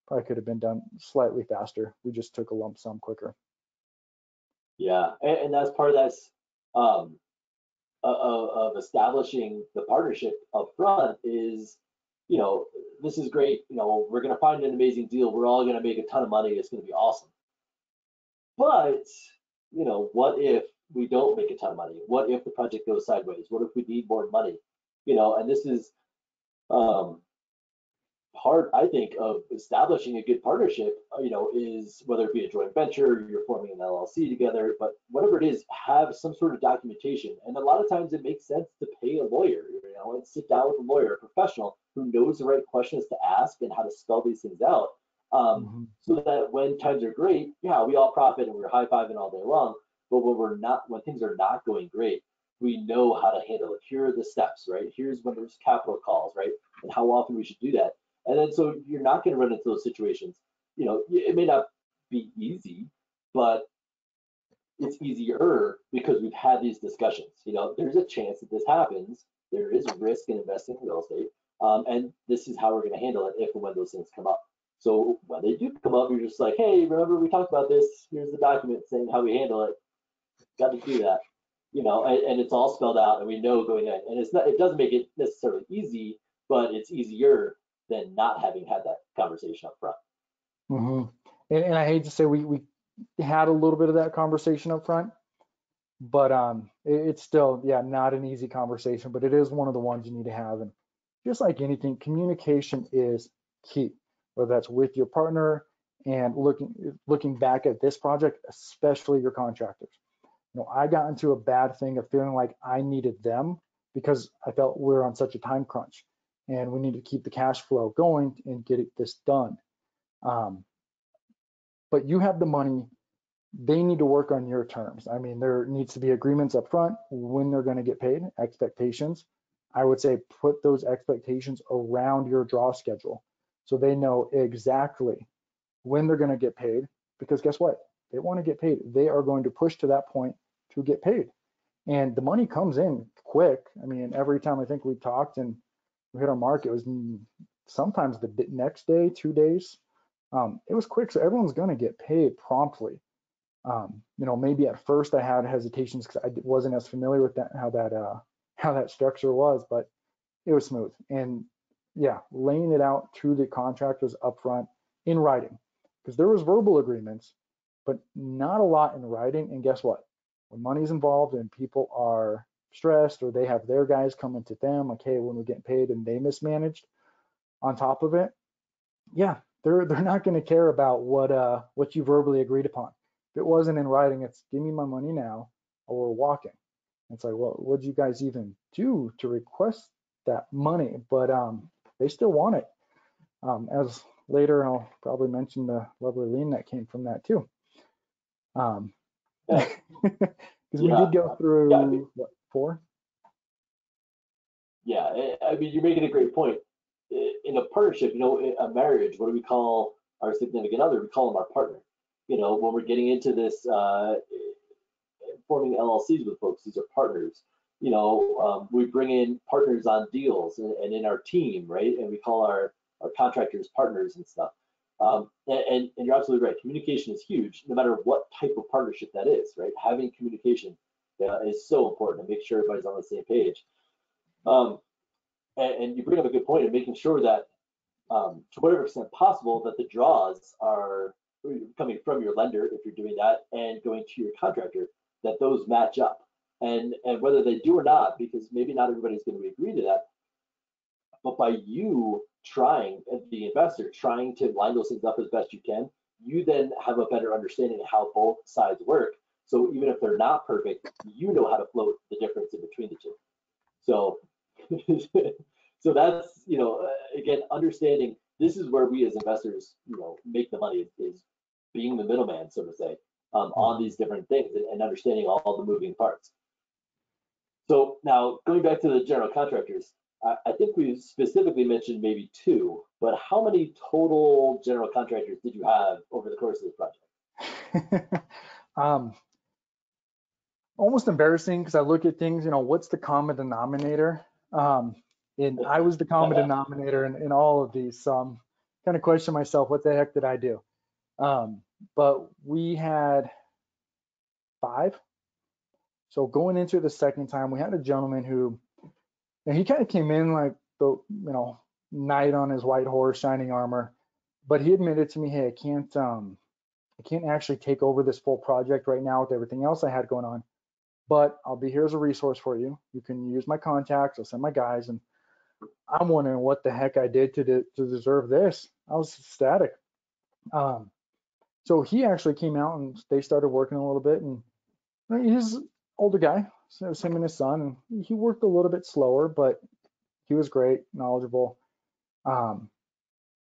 Probably could have been done slightly faster. We just took a lump sum quicker. Yeah, and that's part of that's of establishing the partnership up front is, this is great. We're going to find an amazing deal. We're all going to make a ton of money. It's going to be awesome. But, what if we don't make a ton of money? What if the project goes sideways? What if we need more money? And this is part, I think, of establishing a good partnership, is whether it be a joint venture, you're forming an LLC together, but whatever it is, have some sort of documentation. And a lot of times it makes sense to pay a lawyer, and sit down with a lawyer, a professional who knows the right questions to ask and how to spell these things out. So that when times are great, yeah, we all profit and we're high-fiving all day long. But when things are not going great, we know how to handle it. Here are the steps, right? Here's when there's capital calls, right? And how often we should do that. And then so you're not going to run into those situations. It may not be easy, but it's easier because we've had these discussions. There's a chance that this happens. There is risk in investing in real estate. And this is how we're going to handle it if and when those things come up. So when they do come up, you're just like, hey, remember we talked about this? Here's the document saying how we handle it. Got to do that. And it's all spelled out and we know going in. And it doesn't make it necessarily easy, but it's easier than not having had that conversation up front. And I hate to say we had a little bit of that conversation up front, but it's still, not an easy conversation, but it is one of the ones you need to have. And just like anything, communication is key, whether that's with your partner And looking back at this project, especially your contractors, I got into a bad thing of feeling like I needed them because I felt we're on such a time crunch and we need to keep the cash flow going and get this done. But you have the money. They need to work on your terms. I mean, there needs to be agreements up front when they're going to get paid, expectations. I would say put those expectations around your draw schedule so they know exactly when they're going to get paid, because guess what? They want to get paid. They are going to push to that point to get paid. And the money comes in quick. I mean, every time I think we talked and we hit our mark, it was sometimes the next day, 2 days. It was quick, so everyone's going to get paid promptly. Maybe at first I had hesitations because I wasn't as familiar with that, how that structure was, but it was smooth. And yeah, laying it out to the contractors upfront in writing, because there was verbal agreements, but not a lot in writing. And guess what? When money's involved and people are stressed or they have their guys coming to them like, hey, when we're getting paid, and they mismanaged on top of it, yeah, they're not going to care about what you verbally agreed upon. If it wasn't in writing, it's give me my money now or we're walking. It's like, well, what did you guys even do to request that money? But they still want it. As later I'll probably mention the lovely lien that came from that too. Because we did go through what, 4? Yeah, I mean, you're making a great point. In a partnership, a marriage, what do we call our significant other? We call them our partner. When we're getting into this, forming LLCs with folks, these are partners. We bring in partners on deals and in our team, right? And we call our contractors partners and stuff. And you're absolutely right. Communication is huge, no matter what type of partnership that is, right? Having communication is so important to make sure everybody's on the same page. And you bring up a good point of making sure that, to whatever extent possible, that the draws are coming from your lender, if you're doing that, and going to your contractor, that those match up. And whether they do or not, because maybe not everybody's going to agree to that, but by you trying, as the investor, trying to line those things up as best you can, you then have a better understanding of how both sides work. So even if they're not perfect, you know how to float the difference in between the two. So, so that's, again, understanding this is where we as investors, make the money, is being the middleman, so to say, on these different things and understanding all the moving parts. So now going back to the general contractors, I think we specifically mentioned maybe 2, but how many total general contractors did you have over the course of this project? Almost embarrassing because I look at things, what's the common denominator? And I was the common denominator in all of these. So I'm kind of question myself, what the heck did I do? But we had 5. So going into the second time, we had a gentleman who, and he kind of came in like the, knight on his white horse, shining armor, but he admitted to me, hey, I can't actually take over this full project right now with everything else I had going on, but I'll be here as a resource for you. You can use my contacts, I'll send my guys. And I'm wondering what the heck I did to deserve this. I was ecstatic. So he actually came out and they started working a little bit, and he's an older guy, so it was him and his son, and he worked a little bit slower, but he was great, knowledgeable.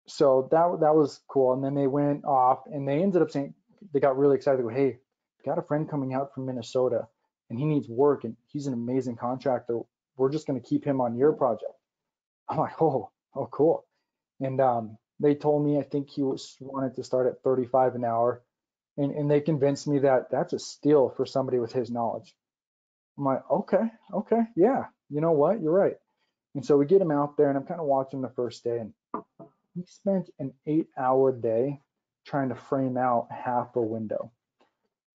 So that was cool. And then they went off and they ended up saying, they got really excited. They go, hey, got a friend coming out from Minnesota and he needs work and he's an amazing contractor. We're just going to keep him on your project. I'm like, oh, cool. And they told me, I think he wanted to start at 35 an hour. And they convinced me that that's a steal for somebody with his knowledge. I'm like, okay, yeah, you know what, you're right. And so we get him out there and I'm kind of watching the first day, and he spent an 8-hour day trying to frame out half a window.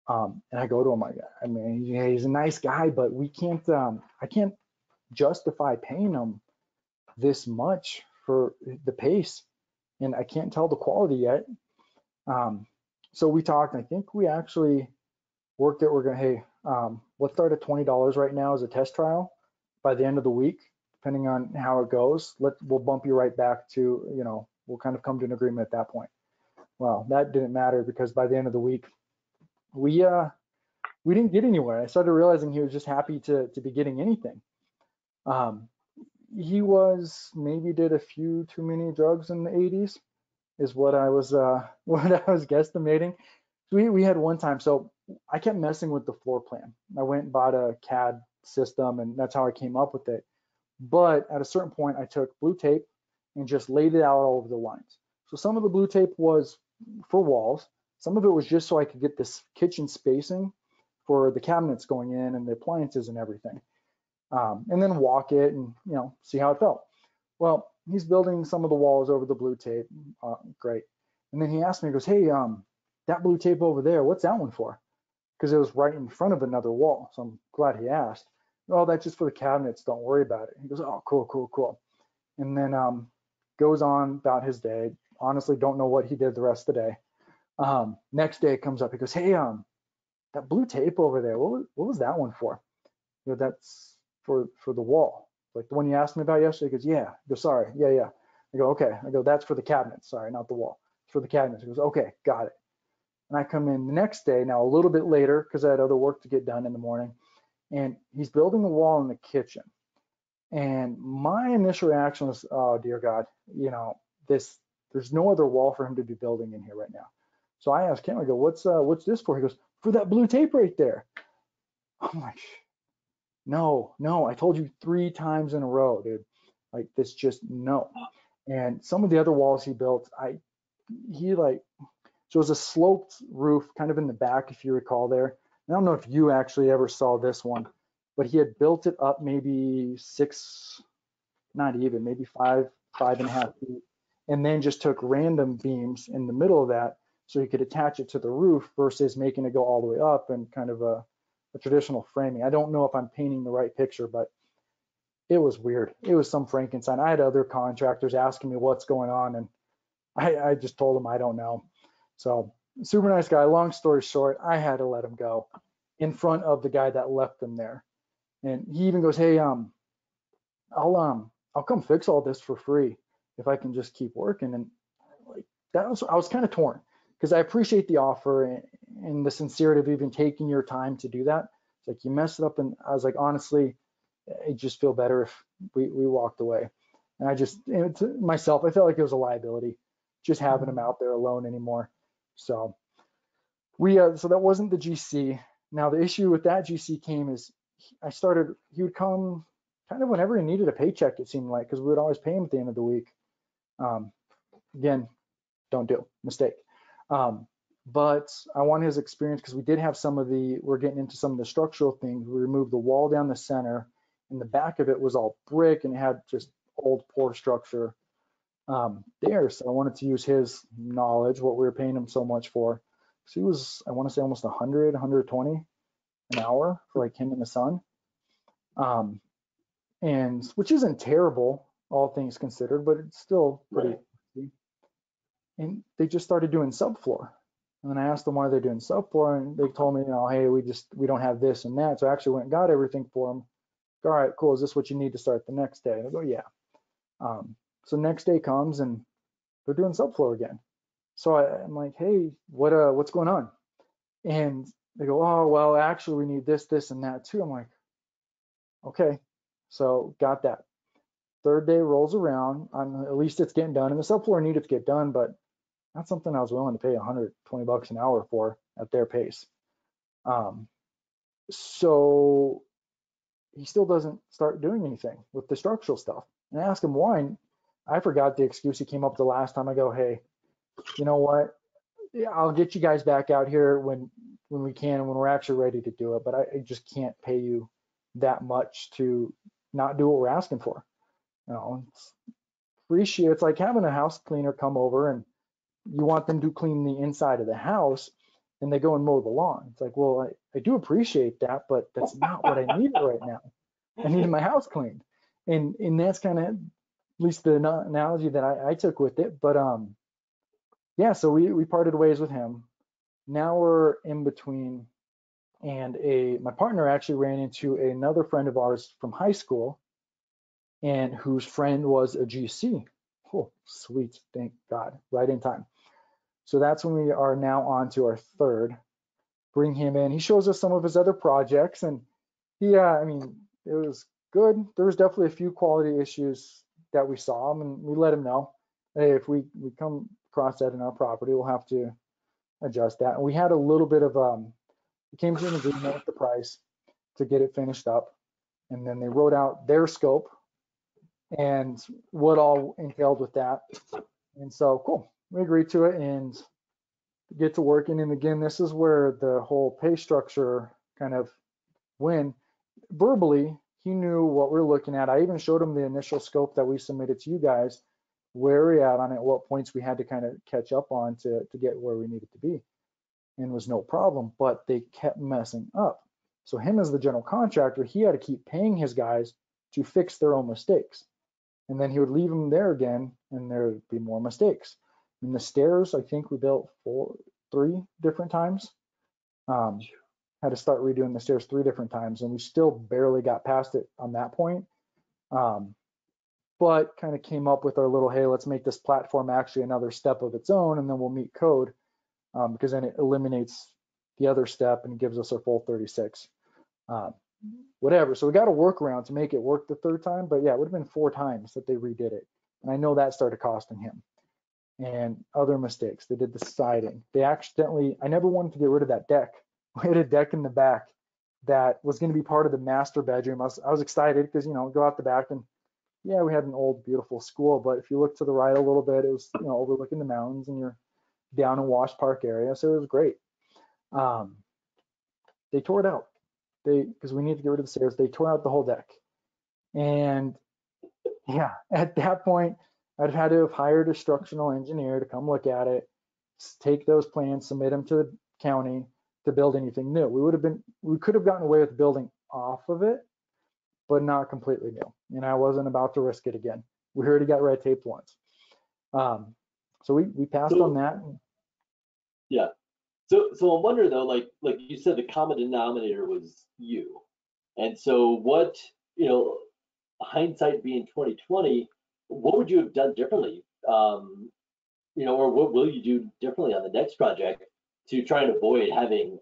And I go to him, I mean, he's a nice guy, but we can't, I can't justify paying him this much for the pace, and I can't tell the quality yet. So we talked, and I think we actually worked it. We're going to, hey, let's start at $20 right now as a test trial. By the end of the week, depending on how it goes, we'll bump you right back to, we'll kind of come to an agreement at that point. Well, that didn't matter because by the end of the week, we didn't get anywhere. I started realizing he was just happy to be getting anything. He was maybe did a few too many drugs in the 80s, is what I was what I was guesstimating. We had one time, so I kept messing with the floor plan. I went and bought a CAD system, and that's how I came up with it. But at a certain point, I took blue tape and just laid it out all over the lines. So some of the blue tape was for walls. Some of it was just so I could get this kitchen spacing for the cabinets going in and the appliances and everything. And then walk it and, see how it felt. Well, he's building some of the walls over the blue tape. Great. And then he asked me, he goes, hey, that blue tape over there, what's that one for? Because it was right in front of another wall. So I'm glad he asked. Oh, that's just for the cabinets. Don't worry about it. He goes, oh, cool, cool, cool. And then goes on about his day. Honestly, don't know what he did the rest of the day. Next day comes up. He goes, hey, that blue tape over there, what was that one for? That's for the wall. Like the one you asked me about yesterday. He goes, yeah. I go, sorry. Yeah. I go, okay. I go, that's for the cabinets. Sorry, not the wall. It's for the cabinets. He goes, okay, got it. And I come in the next day, now a little bit later, because I had other work to get done in the morning, and he's building a wall in the kitchen. And my initial reaction was, oh dear God, there's no other wall for him to be building in here right now. So I asked him, I go, what's this for? He goes, for that blue tape right there. I'm like, no, I told you 3 times in a row, dude. Like this, just no. And some of the other walls he built, so it was a sloped roof kind of in the back, if you recall there. I don't know if you actually ever saw this one, but he had built it up maybe 6, not even, maybe 5.5 feet, and then just took random beams in the middle of that so he could attach it to the roof versus making it go all the way up and kind of a traditional framing. I don't know if I'm painting the right picture, but it was weird. It was some Frankenstein. I had other contractors asking me what's going on, and I just told them I don't know. So super nice guy. Long story short, I had to let him go in front of the guy that left him there. And he even goes, hey, I'll come fix all this for free if I can just keep working. And like I was kind of torn because I appreciate the offer and the sincerity of even taking your time to do that. It's like you messed it up, and I was like, honestly, it just feel better if we walked away. And I just myself, I felt like it was a liability just having him out there alone anymore. So so that wasn't the GC. Now the issue with that GC came is he would come kind of whenever he needed a paycheck, it seemed like, because we would always pay him at the end of the week. Again, don't do, mistake. But I want his experience because we did have we're getting into some of the structural things. We removed the wall down the center, and the back of it was all brick and it had just old poor structure there. So I wanted to use his knowledge, what we were paying him so much for. So he was, I want to say, almost 100, 120 an hour for like him and the son. And which isn't terrible, all things considered, but it's still pretty. Right. And they just started doing subfloor. And then I asked them why they're doing subfloor, and they told me, hey, we don't have this and that. So I actually went and got everything for them. All right, cool. Is this what you need to start the next day? And I go, yeah. So next day comes and they're doing subfloor again. So I'm like, hey, what's going on? And they go, oh, well, actually, we need this, this, and that too. I'm like, okay. So got that. Third day rolls around. At least it's getting done. And the subfloor needed to get done, but not something I was willing to pay $120 an hour for at their pace. So he still doesn't start doing anything with the structural stuff. And I asked him why. And I forgot the excuse he came up with the last time. I go, hey, you know what? I'll get you guys back out here when we can and when we're actually ready to do it. But I just can't pay you that much to not do what we're asking for. It's like having a house cleaner come over and you want them to clean the inside of the house and they go and mow the lawn. It's like, well, I do appreciate that, but that's not what I need right now. I need my house cleaned. And that's kind of at least the analogy that I took with it. But yeah, so we parted ways with him. Now we're in between, and my partner actually ran into another friend of ours from high school, and whose friend was a GC. Oh, sweet, thank God, right in time. So that's when we are now on to our third. Bring him in. He shows us some of his other projects, and he, I mean, it was good. There was definitely a few quality issues that we saw, and we let him know, hey, if we come across that in our property, we'll have to adjust that. And we had a little bit of, we came to an agreement with the price to get it finished up, and then they wrote out their scope and what all entailed with that. And so, cool, we agreed to it and get to working. And again, this is where the whole pay structure kind of went. Verbally, he knew what we're looking at. I even showed him the initial scope that we submitted to you guys, where we at on it, what points we had to kind of catch up on to get where we needed to be. And was no problem, but they kept messing up. So him as the general contractor, he had to keep paying his guys to fix their own mistakes. And then he would leave them there again, and there would be more mistakes. And the stairs, I think we built 3 different times. Had to start redoing the stairs 3 different times, and we still barely got past it on that point. But kind of came up with our little, hey, let's make this platform actually another step of its own, and then we'll meet code, because then it eliminates the other step and gives us our full 36. Whatever. So we got a workaround to make it work the 3rd time, but yeah, it would have been 4 times that they redid it. And I know that started costing him. And other mistakes. They did the siding. They accidentally, I never wanted to get rid of that deck. We had a deck in the back that was going to be part of the master bedroom. I was excited because, go out the back and yeah, we had an old, beautiful school, but if you look to the right a little bit, it was, overlooking the mountains and you're down in Wash Park area. So it was great. They tore it out. Because we need to get rid of the stairs, they tore out the whole deck. And yeah, at that point, I'd had to have hired a structural engineer to come look at it, take those plans, submit them to the county to build anything new. We could have gotten away with building off of it, but not completely new. And I wasn't about to risk it again. We already got red taped once. So we passed on that. Yeah. So I wonder though, like you said, the common denominator was you. And so what, hindsight being 2020, what would you have done differently? Or what will you do differently on the next project to try and avoid having,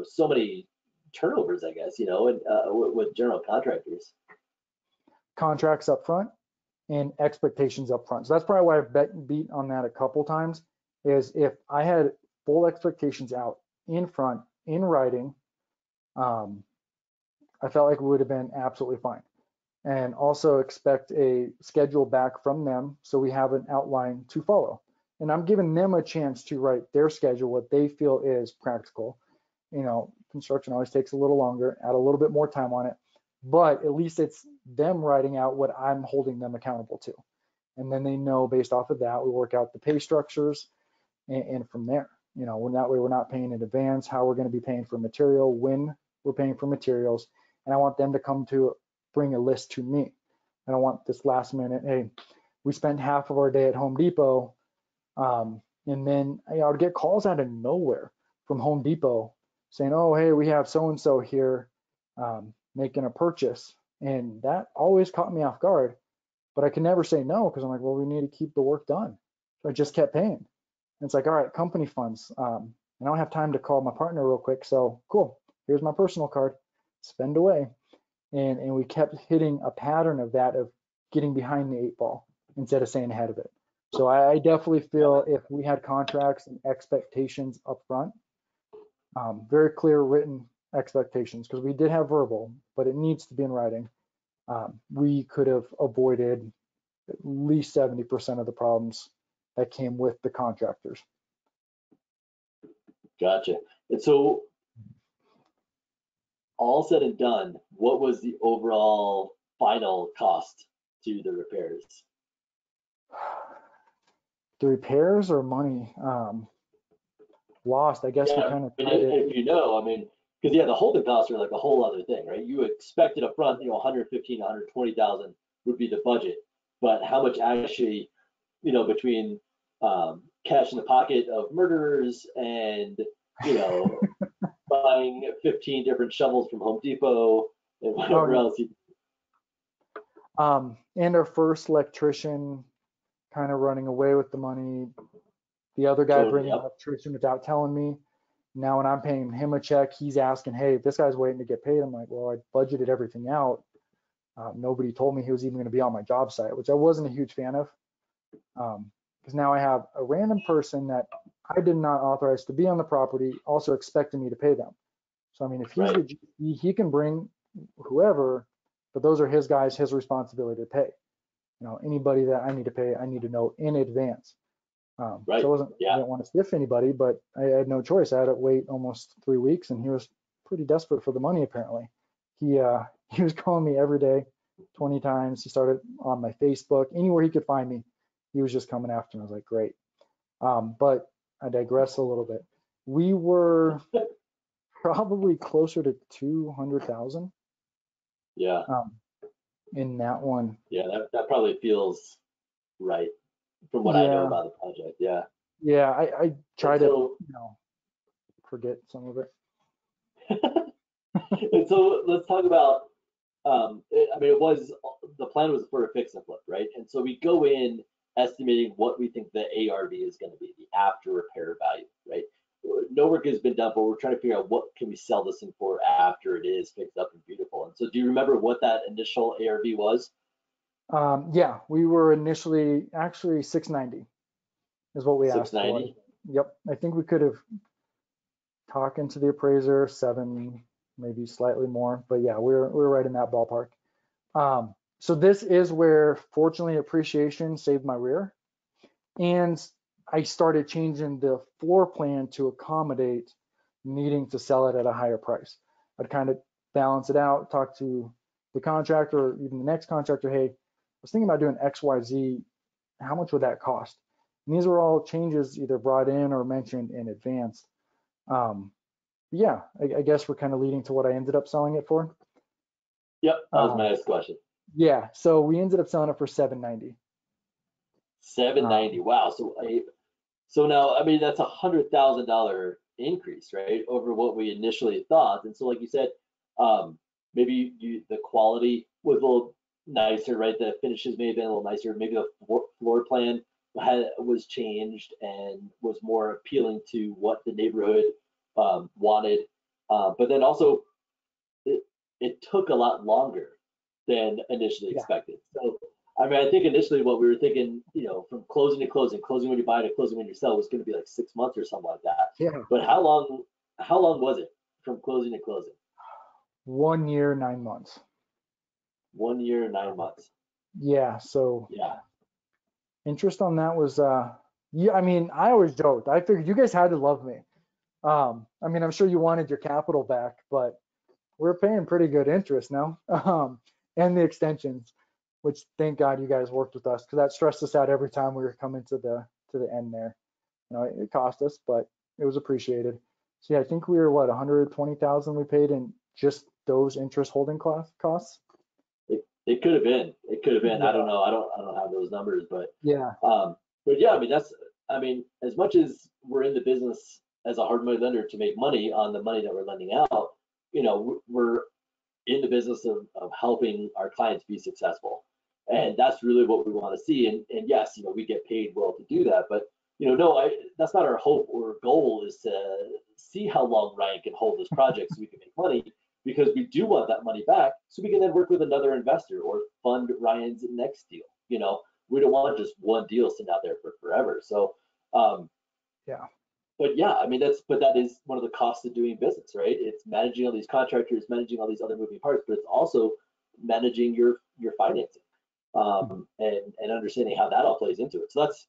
so many turnovers, I guess, and with general contractors? Contracts up front and expectations up front. So that's probably why I've beat on that a couple times, is if I had full expectations out in front, in writing, I felt like we would have been absolutely fine. And also expect a schedule back from them so we have an outline to follow. And I'm giving them a chance to write their schedule, what they feel is practical. Construction always takes a little longer, add a little bit more time on it, but at least it's them writing out what I'm holding them accountable to. And then they know based off of that, we work out the pay structures and from there, that way we're not paying in advance, how we're going to be paying for material, when we're paying for materials. And I want them to bring a list to me. I don't want this last minute, hey, we spent half of our day at Home Depot. And then I would get calls out of nowhere from Home Depot saying, oh, hey, we have so-and-so here making a purchase. And that always caught me off guard, but I could never say no because I'm like, well, we need to keep the work done. So I just kept paying. And it's like, all right, company funds. I don't have time to call my partner real quick. So cool, here's my personal card, spend away. And we kept hitting a pattern of that, of getting behind the 8 ball instead of staying ahead of it. So I definitely feel if we had contracts and expectations up front, very clear written expectations, because we did have verbal, but it needs to be in writing, we could have avoided at least 70% of the problems that came with the contractors. Gotcha. And so all said and done, what was the overall final cost to the repairs? The repairs or money lost? I guess we kind of if because the holding costs are like a whole other thing, right? You expected up front, 115, 120,000 would be the budget, but how much actually, between cash in the pocket of murderers and buying 15 different shovels from Home Depot and whatever else. And our first electrician kind of running away with the money, The other guy Totally, bringing yep. electrician without telling me. Now when I'm paying him a check, he's asking, hey, this guy's waiting to get paid. I'm like, well, I budgeted everything out. Nobody told me he was even going to be on my job site, which I wasn't a huge fan of. Because now I have a random person that I did not authorize to be on the property also expecting me to pay them. So, I mean, if he's Right. the GC, he can bring whoever, but those are his guys, his responsibility to pay. You know, anybody that I need to pay, I need to know in advance. Right. So I Yeah. didn't want to stiff anybody, but I had no choice. I had to wait almost 3 weeks, and he was pretty desperate for the money. Apparently, he was calling me every day, 20 times. He started on my Facebook, anywhere he could find me. He was just coming after me. I was like, great. But I digress a little bit. We were probably closer to 200,000. Yeah. In that one. Yeah. That probably feels right from what I know about the project. Yeah. Yeah. I try to, so, forget some of it. And so let's talk about. I mean, the plan was for a fix and flip, right? And so we go in estimating what we think the ARV is going to be, the after repair value, right? No work has been done, but we're trying to figure out what can we sell this thing for after it is fixed up and beautiful. And so, do you remember what that initial ARV was? Yeah, we were initially actually 690 is what we asked for. 690. Yep, I think we could have talking to the appraiser 7, maybe slightly more, but yeah, we're right in that ballpark. So this is where, fortunately, appreciation saved my rear, and I started changing the floor plan to accommodate needing to sell it at a higher price. I'd kind of balance it out, talk to the contractor or even the next contractor, hey, I was thinking about doing XYZ, how much would that cost? And these are all changes either brought in or mentioned in advance. Yeah, I guess we're kind of leading to what I ended up selling it for. Yep, that was my next question. Yeah, so we ended up selling it for 790. 790. Wow. So now, I mean, that's $100,000 increase, right, over what we initially thought. And so, like you said, maybe the quality was a little nicer, right? The finishes may have been a little nicer. Maybe the floor plan was changed and was more appealing to what the neighborhood wanted. But then also, it took a lot longer than initially expected. So, I mean, I think initially what we were thinking, from closing to closing when you buy to closing when you sell was going to be like 6 months or something like that. Yeah. But how long was it from closing to closing? 1 year, 9 months. 1 year, 9 months. Yeah. So yeah, interest on that was, yeah. I mean, I always joked. I figured you guys had to love me. I mean, I'm sure you wanted your capital back, but we're paying pretty good interest now, and the extensions, which thank God you guys worked with us, because that stressed us out every time we were coming to the end there. It cost us, but it was appreciated. So yeah, I think we were 120,000 we paid in just those interest holding costs. It could have been. It could have been. Yeah. I don't know. I don't have those numbers, but yeah. But yeah, I mean, as much as we're in the business as a hard money lender to make money on the money that we're lending out, we're in the business of helping our clients be successful. And that's really what we want to see. And yes, we get paid well to do that, but no, that's not our hope or goal is to see how long Ryan can hold this project so we can make money, because we do want that money back so we can then work with another investor or fund Ryan's next deal. We don't want just one deal sitting out there for forever. So, yeah. But yeah, I mean, that is one of the costs of doing business, right? It's managing all these contractors, managing all these other moving parts, but it's also managing your financing, and understanding how that all plays into it. So that's,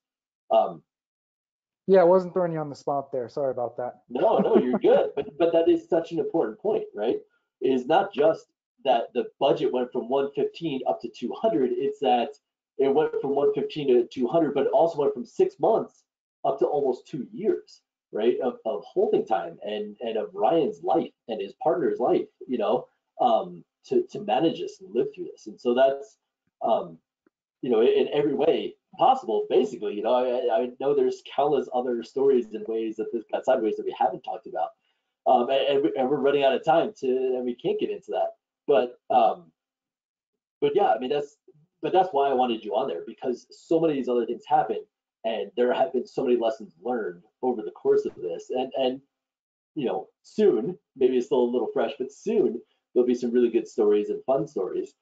yeah, I wasn't throwing you on the spot there. Sorry about that. No, you're good. But that is such an important point, right? It is not just that the budget went from 115 up to 200. It's that it went from 115 to 200, but it also went from 6 months up to almost 2 years, right, of holding time and of Ryan's life and his partner's life, to manage this and live through this. And so that's, in every way possible, basically. I know there's countless other stories and ways that this got sideways that we haven't talked about, and we're running out of time and we can't get into that. But yeah, I mean, that's why I wanted you on there, because so many of these other things happen, And there have been so many lessons learned over the course of this. And soon, maybe it's still a little fresh, but soon there'll be some really good stories and fun stories,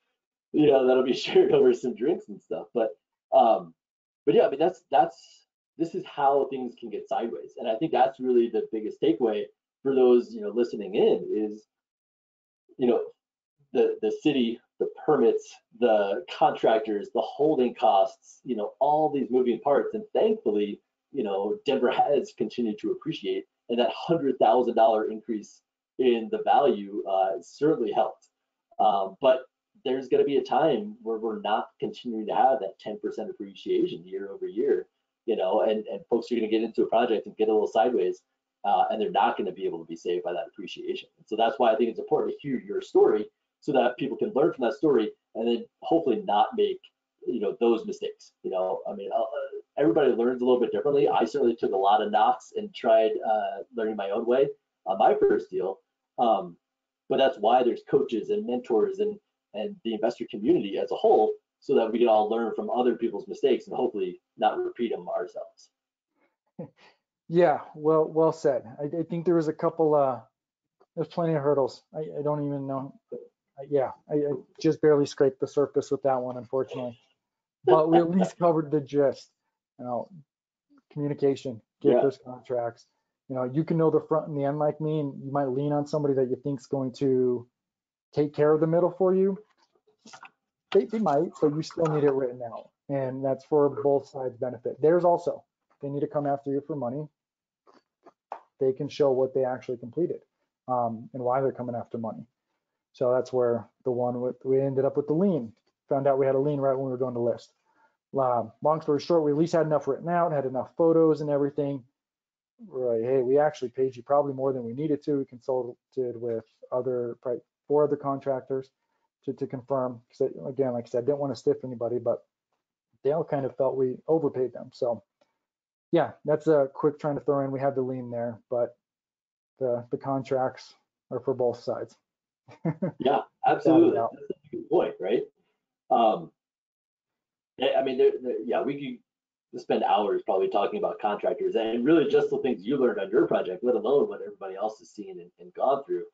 that'll be shared over some drinks and stuff. But yeah, I mean, this is how things can get sideways. And I think that's really the biggest takeaway for those, listening in is, the city, the permits, the contractors, the holding costs, all these moving parts. And thankfully, Denver has continued to appreciate, and that $100,000 increase in the value certainly helped. But there's going to be a time where we're not continuing to have that 10% appreciation year over year, and folks are going to get into a project and get a little sideways, and they're not going to be able to be saved by that appreciation. And so that's why I think it's important to hear your story so that people can learn from that story and then hopefully not make, those mistakes. I mean, everybody learns a little bit differently. I certainly took a lot of knocks and tried learning my own way on my first deal. But that's why there's coaches and mentors and the investor community as a whole, so that we can all learn from other people's mistakes and hopefully not repeat them ourselves. Yeah, well said. I think there was a couple, there's plenty of hurdles. I don't even know. I just barely scraped the surface with that one, unfortunately. But we at least covered the gist. Communication, get those contracts. You can know the front and the end like me, and you might lean on somebody that you think's going to take care of the middle for you. They might, but you still need it written out, and that's for both sides' benefit. There's also, they need to come after you for money. They can show what they actually completed, and why they're coming after money. So that's where we ended up with the lien. Found out we had a lien right when we were going to list. Long story short, we at least had enough written out, had enough photos and everything. We're like, hey, we actually paid you probably more than we needed to. We consulted with probably 4 other contractors to confirm. So again, like I said, didn't want to stiff anybody, but they all kind of felt we overpaid them. So yeah, that's a quick trying to throw in. We have the lien there, but the contracts are for both sides. Yeah, absolutely. That's a good point, right? I mean, we could spend hours probably talking about contractors and really just the things you learned on your project, let alone what everybody else has seen and gone through.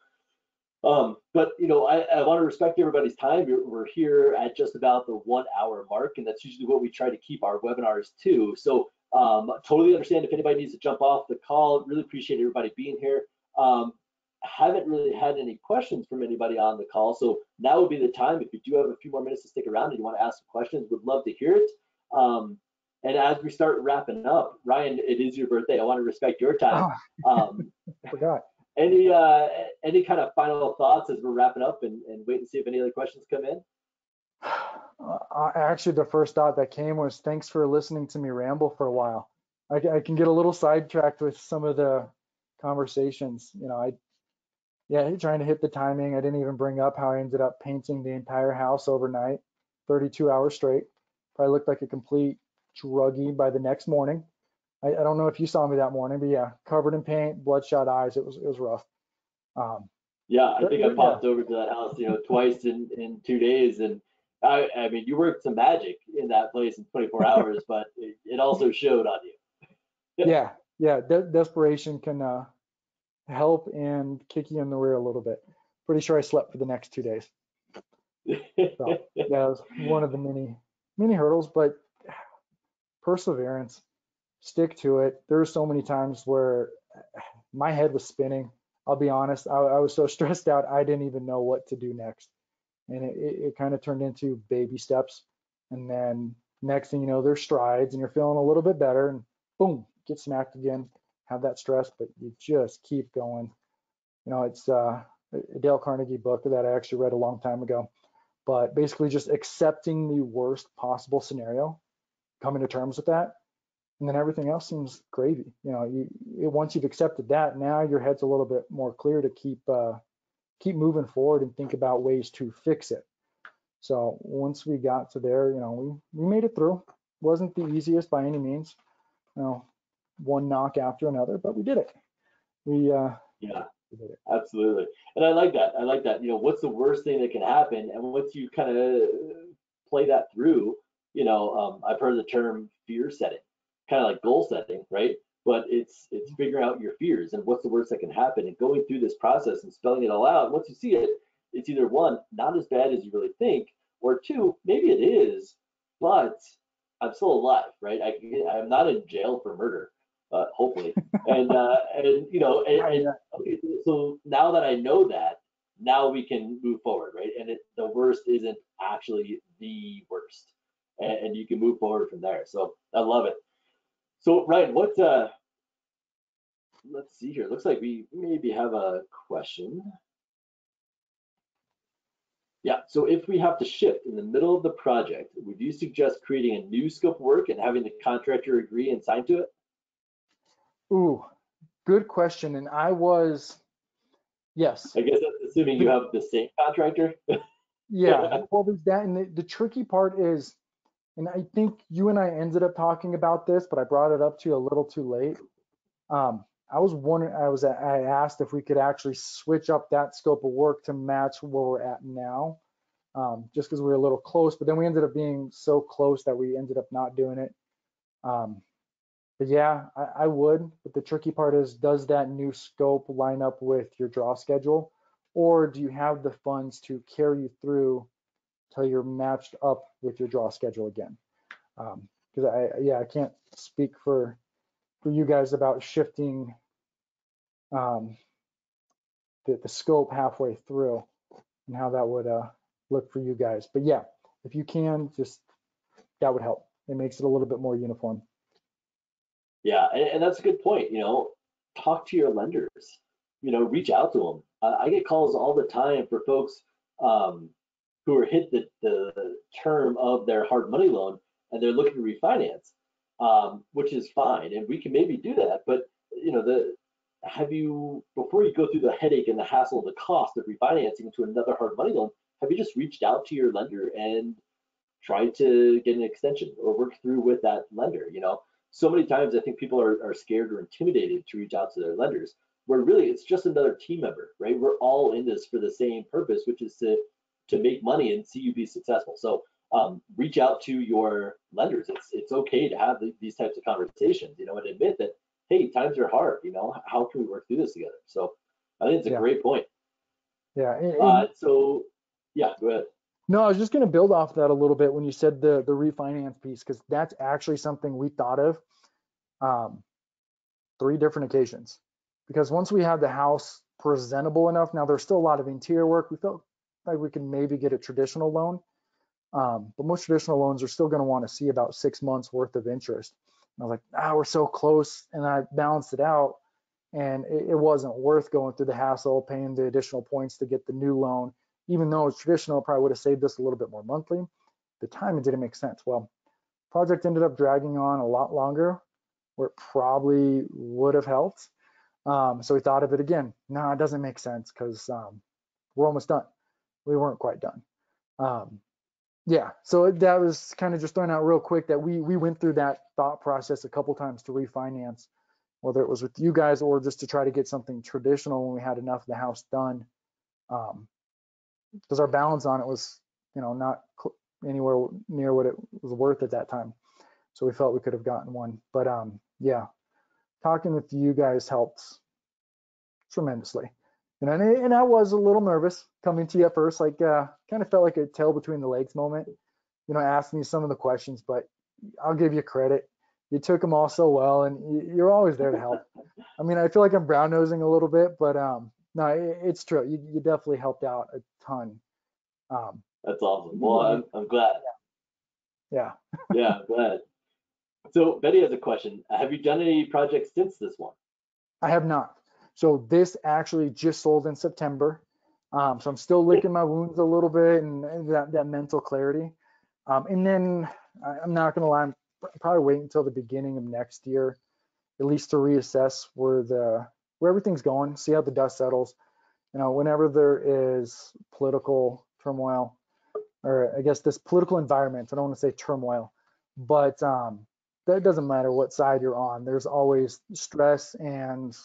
But I want to respect everybody's time. We're here at just about the 1 hour mark, and that's usually what we try to keep our webinars to. So totally understand if anybody needs to jump off the call. Really appreciate everybody being here. Haven't really had any questions from anybody on the call, so now would be the time. If you do have a few more minutes to stick around and you want to ask some questions, would love to hear it. And as we start wrapping up, Ryan, it is your birthday. I want to respect your time. Forgot. Any kind of final thoughts as we're wrapping up and wait and see if any other questions come in? Actually, the first thought that came was thanks for listening to me ramble for a while. I can get a little sidetracked with some of the conversations. Trying to hit the timing. I didn't even bring up how I ended up painting the entire house overnight, 32 hours straight. Probably looked like a complete druggie by the next morning. I don't know if you saw me that morning, but yeah, covered in paint, bloodshot eyes. It was rough. I think I popped over to that house, twice in 2 days, and I mean, you worked some magic in that place in 24 hours, but it also showed on you. Desperation can help and kick you in the rear a little bit. Pretty sure I slept for the next 2 days. So yeah, it was one of the many hurdles, but perseverance, stick to it. There were so many times where my head was spinning. I'll be honest, I was so stressed out, I didn't even know what to do next. And it kind of turned into baby steps. And then next thing you know, there's strides and you're feeling a little bit better, and boom, get smacked again. Have that stress, but you just keep going. It's a Dale Carnegie book that I actually read a long time ago, but basically just accepting the worst possible scenario, coming to terms with that, and then everything else seems gravy. Once you've accepted that, now your head's a little bit more clear to keep moving forward and think about ways to fix it. So once we got to there, we made it through. Wasn't the easiest by any means. One knock after another, but we did it. We did it. Absolutely. And I like that. What's the worst thing that can happen? And once you kind of play that through, I've heard the term fear setting kind of like goal setting, right? But it's figuring out your fears and what's the worst that can happen and going through this process and spelling it all out. Once you see it, it's either one, not as bad as you really think, or two, maybe it is, but I'm still alive, right? I'm not in jail for murder, hopefully. And you know, and okay, so now that I know that, now we can move forward, right? And the worst isn't actually the worst, and you can move forward from there. So I love it. So Ryan, let's see here. Looks like we maybe have a question. Yeah, so if we have to shift in the middle of the project, would you suggest creating a new scope of work and having the contractor agree and sign to it? Ooh, good question. And yes. I guess that's assuming you have the same contractor. Yeah, well, there's that. And the tricky part is, and I think you and I ended up talking about this, but I brought it up to you a little too late. I was wondering, I asked if we could actually switch up that scope of work to match where we're at now, just because we were a little close, but then we ended up being so close that we ended up not doing it. But yeah, I would, but the tricky part is, does that new scope line up with your draw schedule? Or do you have the funds to carry you through till you're matched up with your draw schedule again? Because I can't speak for you guys about shifting the scope halfway through and how that would look for you guys. But yeah, if you can, that would help. It makes it a little bit more uniform. Yeah, and that's a good point. You know, talk to your lenders. You know, reach out to them. I get calls all the time for folks who are hit the term of their hard money loan and they're looking to refinance, which is fine, and we can maybe do that. But you know, before you go through the headache and the hassle and the cost of refinancing into another hard money loan, have you just reached out to your lender and tried to get an extension or work through with that lender? You know, so many times I think people are scared or intimidated to reach out to their lenders, where really it's just another team member, right? We're all in this for the same purpose, which is to make money and see you be successful. So reach out to your lenders. It's okay to have these types of conversations, you know, and admit that, hey, times are hard, you know, how can we work through this together? So I think it's a great point. Yeah. So yeah, go ahead. No, I was just going to build off that a little bit when you said the refinance piece, because that's actually something we thought of 3 different occasions. Because once we had the house presentable enough, now there's still a lot of interior work. We felt like we could maybe get a traditional loan, but most traditional loans are still going to want to see about 6 months worth of interest. And I was like, we're so close, and I balanced it out, and it wasn't worth going through the hassle, paying the additional points to get the new loan. Even though it's traditional, it probably would have saved us a little bit more monthly. At the time, it didn't make sense. Well, project ended up dragging on a lot longer, where it probably would have helped. So we thought of it again. No, it doesn't make sense because we're almost done. We weren't quite done. Yeah, so that was kind of just throwing out real quick that we went through that thought process a couple times to refinance, whether it was with you guys or just to try to get something traditional when we had enough of the house done. Because our balance on it was, you know, not anywhere near what it was worth at that time. So we felt we could have gotten one. But yeah, talking with you guys helped tremendously. And I was a little nervous coming to you at first, like kind of felt like a tail between the legs moment, you know, asking you some of the questions, but I'll give you credit. You took them all so well, and you're always there to help. I mean, I feel like I'm brown nosing a little bit, but no, it's true. You definitely helped out a ton. That's awesome. Well, I'm glad. Yeah. Yeah, I'm glad. So Betty has a question. Have you done any projects since this one? I have not. So this actually just sold in September. So I'm still licking my wounds a little bit and that mental clarity. And then I'm not going to lie, I'm probably waiting until the beginning of next year, at least to reassess where everything's going, see how the dust settles. You know, whenever there is political turmoil, or I guess this political environment, I don't want to say turmoil, but that doesn't matter what side you're on. There's always stress and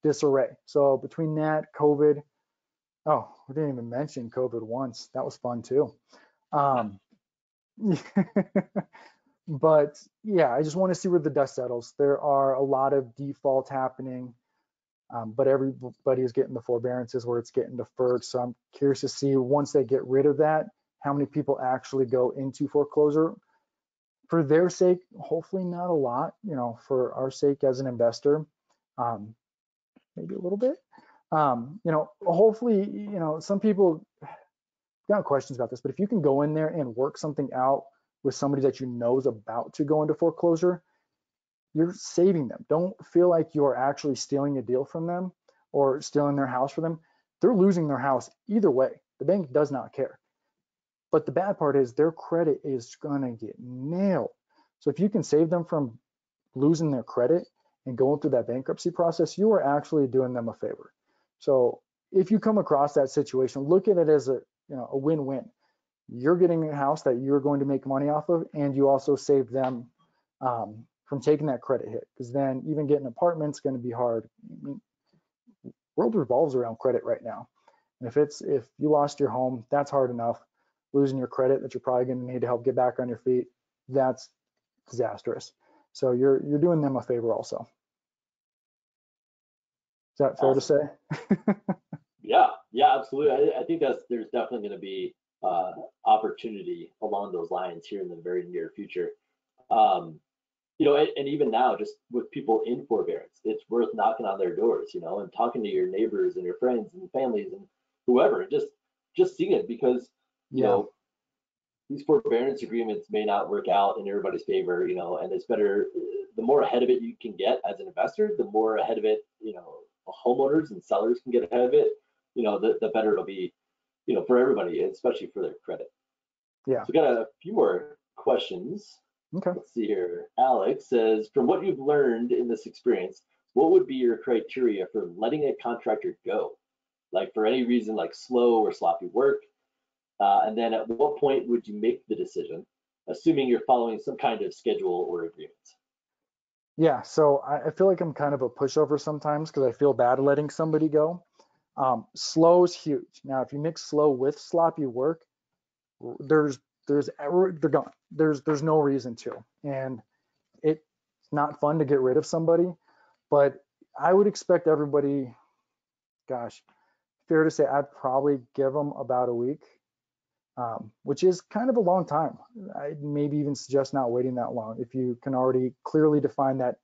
disarray. So between that, COVID, we didn't even mention COVID once. That was fun too. But yeah, I just want to see where the dust settles. There are a lot of defaults happening, but everybody is getting the forbearances where it's getting deferred. So I'm curious to see once they get rid of that, how many people actually go into foreclosure. For their sake, hopefully not a lot, for our sake as an investor, maybe a little bit. Hopefully, some people got questions about this, but if you can go in there and work something out with somebody that you know is about to go into foreclosure, you're saving them. Don't feel like you're actually stealing a deal from them or stealing their house for them. They're losing their house either way. The bank does not care. But the bad part is their credit is gonna get nailed. So if you can save them from losing their credit and going through that bankruptcy process, you are actually doing them a favor. So if you come across that situation, look at it as a win-win. You're getting a house that you're going to make money off of, and you also save them from taking that credit hit. Because then even getting an apartment's going to be hard. I mean, world revolves around credit right now. And if you lost your home, that's hard enough. Losing your credit that you're probably going to need to help get back on your feet, that's disastrous. So you're doing them a favor also. Is that fair to say? Yeah, absolutely. I think there's definitely going to be opportunity along those lines here in the very near future. And even now, just with people in forbearance, it's worth knocking on their doors, and talking to your neighbors and your friends and families and whoever, and just seeing it, because these forbearance agreements may not work out in everybody's favor, and it's better, the more ahead of it you can get as an investor, the more ahead of it, homeowners and sellers can get ahead of it, the better it'll be, for everybody, especially for their credit. Yeah. So we got a few more questions. Okay. Let's see here. Alex says, from what you've learned in this experience, what would be your criteria for letting a contractor go? Like for any reason, like slow or sloppy work? And then at what point would you make the decision, assuming you're following some kind of schedule or agreement? Yeah, so I feel like I'm kind of a pushover sometimes because I feel bad letting somebody go. Slow is huge. Now, if you mix slow with sloppy work, they're gone. There's no reason to, and it's not fun to get rid of somebody. But I would expect everybody, gosh, fair to say, I'd probably give them about a week, which is kind of a long time. I'd maybe even suggest not waiting that long if you can already clearly define that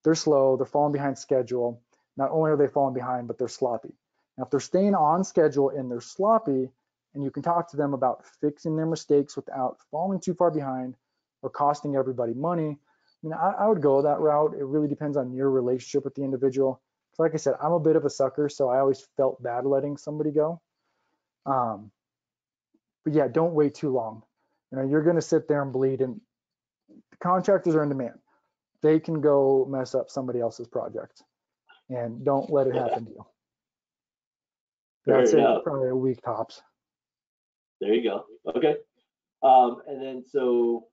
they're slow, they're falling behind schedule. Not only are they falling behind, but they're sloppy. Now, if they're staying on schedule and they're sloppy, and you can talk to them about fixing their mistakes without falling too far behind or costing everybody money, I would go that route. It really depends on your relationship with the individual. So like I said, I'm a bit of a sucker, so I always felt bad letting somebody go. But yeah, don't wait too long. You're going to sit there and bleed, and contractors are in demand. They can go mess up somebody else's project, and don't let it happen to you. That's it, probably a week tops. There you go. Okay. And then so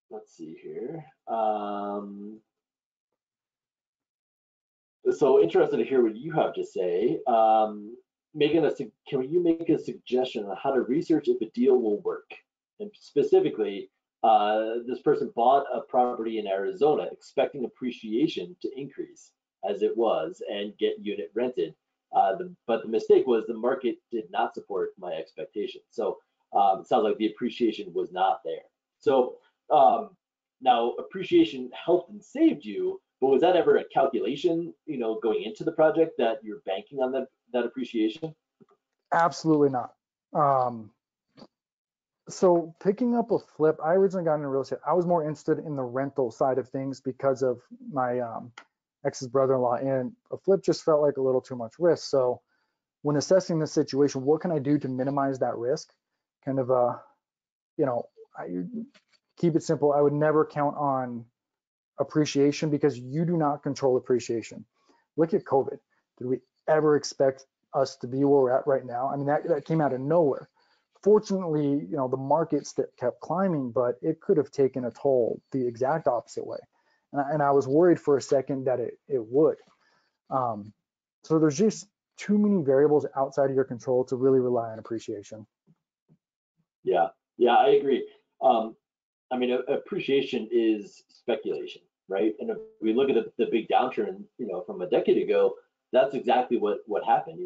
let's see here. So interested to hear what you have to say. Can you make a suggestion on how to research if a deal will work? And specifically, this person bought a property in Arizona expecting appreciation to increase as it was and get unit rented. But the mistake was the market did not support my expectations. So it sounds like the appreciation was not there. So now appreciation helped and saved you, but was that ever a calculation, going into the project that you're banking on that appreciation? Absolutely not. So picking up a flip, I originally got into real estate. I was more interested in the rental side of things because of my ex's brother-in-law, and a flip just felt like a little too much risk. So when assessing the situation, what can I do to minimize that risk? Kind of I keep it simple. I would never count on appreciation because you do not control appreciation. Look at COVID. Did we ever expect us to be where we're at right now? I mean, that came out of nowhere. Fortunately, the markets that kept climbing, but it could have taken a toll the exact opposite way. And I was worried for a second that it would. So there's just too many variables outside of your control to really rely on appreciation. Yeah, I agree. I mean, appreciation is speculation, right? And if we look at the big downturn, from a decade ago, that's exactly what happened.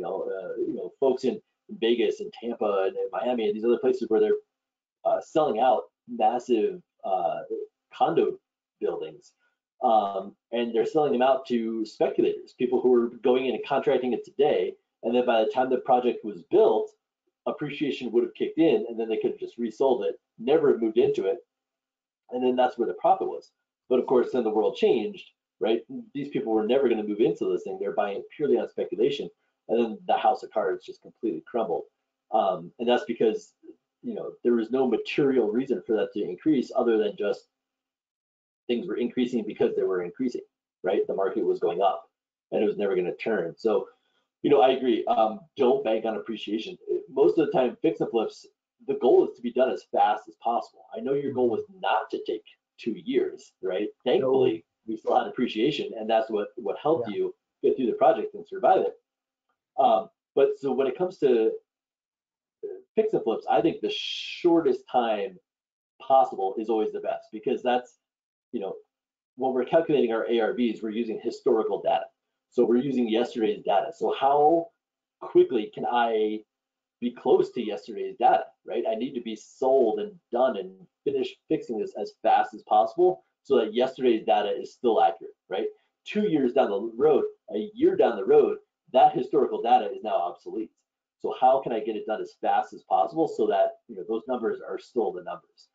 Folks in Vegas and Tampa and Miami and these other places where they're selling out massive condo buildings, and they're selling them out to speculators, people who are going in and contracting it today, and then by the time the project was built, appreciation would have kicked in, and then they could have just resold it, never moved into it, and then that's where the profit was. But of course, then the world changed, right? These people were never going to move into this thing. They're buying it purely on speculation, and then the house of cards just completely crumbled. And that's because there was no material reason for that to increase other than just things were increasing because they were increasing, right? The market was going up, and it was never going to turn. So, I agree. Don't bank on appreciation. Most of the time, fix and flips, the goal is to be done as fast as possible. I know your goal was not to take 2 years, right? Thankfully, we still had appreciation, and that's what helped you get through the project and survive it. But so when it comes to fix and flips, I think the shortest time possible is always the best, because that's, when we're calculating our ARVs, we're using historical data. So we're using yesterday's data. So how quickly can I be close to yesterday's data, right? I need to be sold and done and finished fixing this as fast as possible so that yesterday's data is still accurate, right? 2 years down the road, a year down the road, that historical data is now obsolete. So how can I get it done as fast as possible so that those numbers are still the numbers?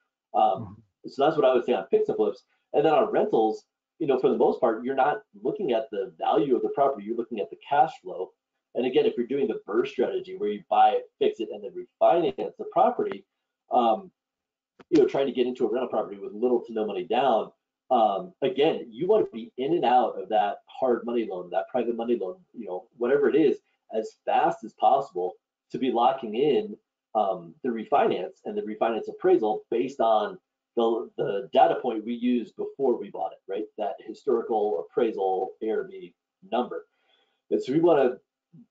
So that's what I would say on fix and flips. And then on rentals, for the most part, you're not looking at the value of the property, you're looking at the cash flow. And again, if you're doing the BRRRR strategy where you buy it, fix it, and then refinance the property, trying to get into a rental property with little to no money down, again, you want to be in and out of that hard money loan, that private money loan, whatever it is, as fast as possible to be locking in the refinance and the refinance appraisal based on the data point we used before we bought it, right? That historical appraisal ARV number. And so we want to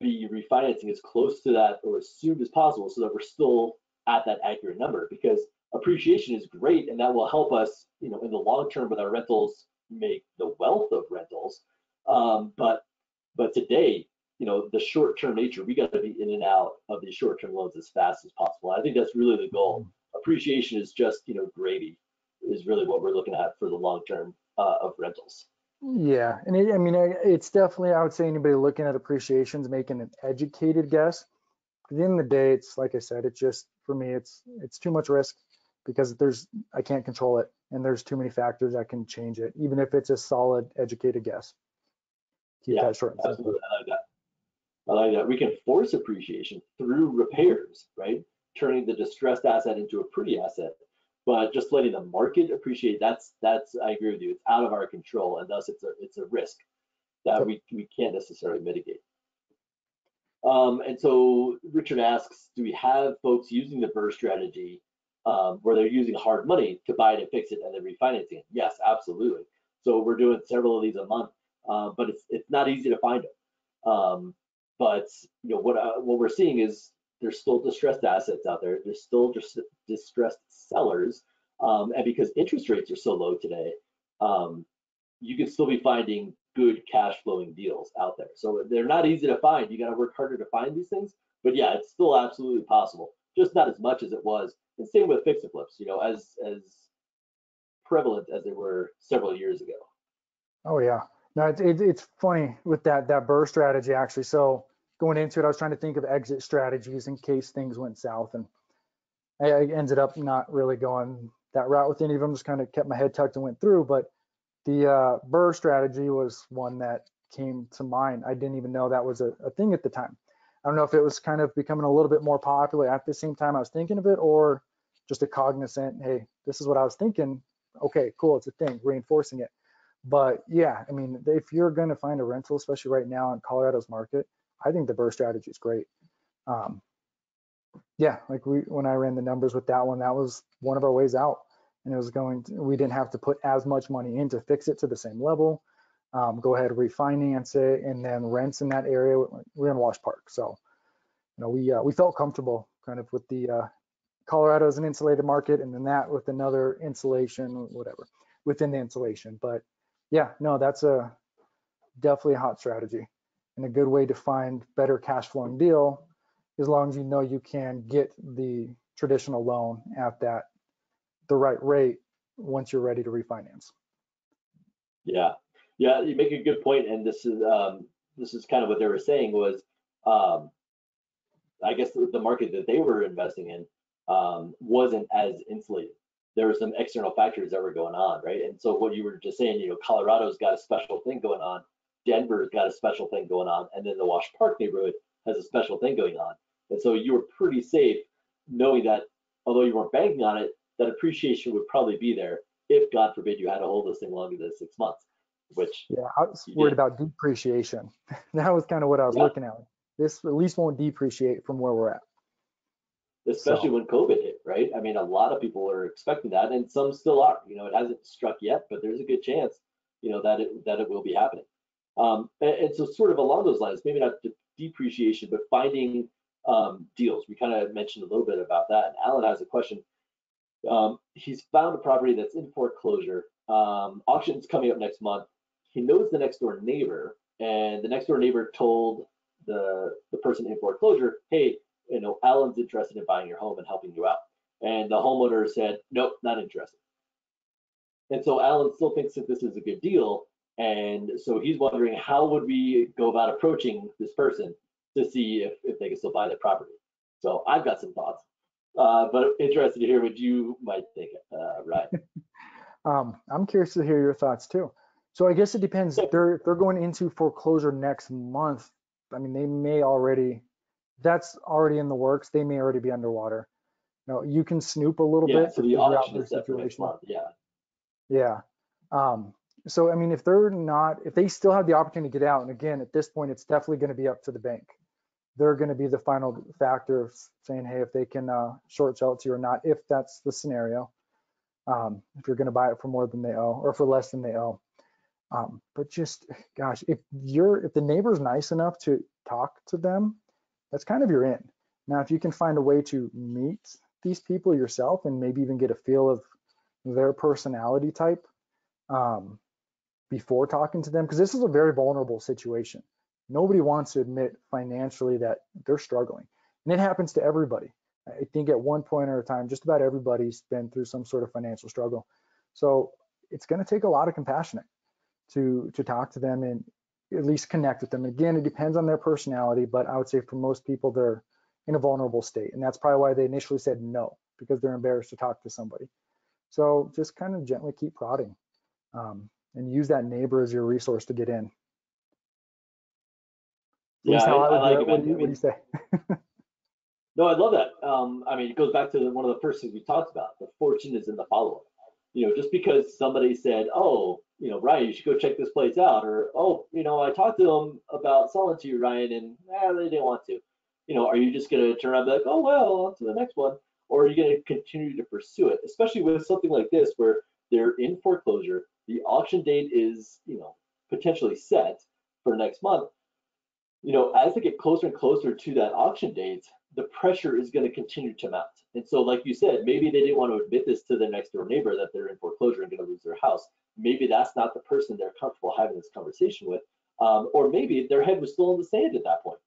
be refinancing as close to that or as soon as possible so that we're still at that accurate number, because appreciation is great and that will help us, in the long term with our rentals, make the wealth of rentals. But today, the short-term nature, we got to be in and out of these short-term loans as fast as possible. I think that's really the goal. Appreciation is just, gravy, is really what we're looking at for the long term of rentals. Yeah, and it's definitely, I would say anybody looking at appreciation is making an educated guess. At the end of the day, it's like I said, it's just, for me, it's too much risk because I can't control it, and there's too many factors that can change it, even if it's a solid educated guess. Keep that short and simple. Absolutely. I like that. We can force appreciation through repairs, right? Turning the distressed asset into a pretty asset, but just letting the market appreciate, that's I agree with you. It's out of our control, and thus it's a risk that we can't necessarily mitigate. And so Richard asks, do we have folks using the BRRRR strategy where they're using hard money to buy it and fix it and then refinancing it? Yes, absolutely. So we're doing several of these a month, but it's not easy to find them. But what we're seeing is there's still distressed assets out there. There's still just distressed sellers, and because interest rates are so low today, you can still be finding good cash flowing deals out there. So they're not easy to find. You got to work harder to find these things. But yeah, it's still absolutely possible, just not as much as it was. And same with fix and flips, as prevalent as they were several years ago. Oh yeah. No, it's funny with that BRRRR strategy actually. So going into it, I was trying to think of exit strategies in case things went south, and I ended up not really going that route with any of them. Just kind of kept my head tucked and went through. But the BRRRR strategy was one that came to mind. I didn't even know that was a thing at the time. I don't know if it was kind of becoming a little bit more popular at the same time I was thinking of it, or just a cognizant, hey, this is what I was thinking. Okay, cool, it's a thing, reinforcing it. But yeah, if you're going to find a rental, especially right now in Colorado's market, I think the BRRRR strategy is great. Yeah, like when I ran the numbers with that one, that was one of our ways out. And it was we didn't have to put as much money in to fix it to the same level. go ahead, refinance it, and then rents in that area. We're in Wash Park, so we felt comfortable kind of with the Colorado as an insulated market, and then that with another insulation, whatever, within the insulation. But yeah, no, that's definitely a hot strategy and a good way to find better cash flowing deal, as long as you know you can get the traditional loan at the right rate once you're ready to refinance. Yeah, yeah, you make a good point, and this is kind of what they were saying was, I guess the market that they were investing in wasn't as insulated. There were some external factors that were going on, right? And so what you were just saying, Colorado's got a special thing going on, Denver's got a special thing going on, and then the Wash Park neighborhood has a special thing going on. And so you were pretty safe knowing that, although you weren't banking on it, that appreciation would probably be there if, God forbid, you had to hold this thing longer than 6 months, which yeah, I was worried about depreciation. That was kind of what I was looking at. This at least won't depreciate from where we're at. Especially when COVID hit, right? I mean, a lot of people are expecting that, and some still are. It hasn't struck yet, but there's a good chance, that it will be happening. And so, sort of along those lines, maybe not depreciation, but finding deals. We kind of mentioned a little bit about that. And Alan has a question. He's found a property that's in foreclosure. Auction's coming up next month. He knows the next door neighbor, and the next door neighbor told the person in foreclosure, hey, Alan's interested in buying your home and helping you out. And the homeowner said, nope, not interested. And so Alan still thinks that this is a good deal. And so he's wondering, how would we go about approaching this person to see if they can still buy the property? So I've got some thoughts, but interested to hear what you might think, Ryan. I'm curious to hear your thoughts too. So I guess it depends. They're going into foreclosure next month. I mean, they may already, that's already in the works. They may already be underwater. You can snoop a little bit so to the figure out auction their is set for next situation. month. Yeah. So I mean, if they still have the opportunity to get out, and again, at this point, it's definitely going to be up to the bank. They're going to be the final factor of saying, hey, if they can short sell it to you or not, if that's the scenario. If you're going to buy it for more than they owe or for less than they owe. But just, gosh, if the neighbor's nice enough to talk to them, that's kind of your in. Now, if you can find a way to meet these people yourself and maybe even get a feel of their personality type before talking to them, because this is a very vulnerable situation. Nobody wants to admit financially that they're struggling. And it happens to everybody. I think at one point or a time, just about everybody's been through some sort of financial struggle. So it's going to take a lot of compassion to talk to them and at least connect with them. Again, it depends on their personality, but I would say for most people, they're in a vulnerable state. And that's probably why they initially said no, because they're embarrassed to talk to somebody. So just kind of gently keep prodding and use that neighbor as your resource to get in. Yeah, I like it. What do you say? No, I love that. I mean, it goes back to one of the first things we talked about. The fortune is in the follow-up. Just because somebody said, oh, Ryan, you should go check this place out, or, oh, I talked to them about selling to you, Ryan, and they didn't want to. Are you just going to turn around and be like, oh, well, on to the next one? Or are you going to continue to pursue it, especially with something like this where they're in foreclosure, the auction date is, potentially set for next month. As they get closer and closer to that auction date, the pressure is going to continue to mount. And so, like you said, maybe they didn't want to admit this to their next door neighbor that they're in foreclosure and going to lose their house. Maybe that's not the person they're comfortable having this conversation with. Or maybe their head was still in the sand at that point.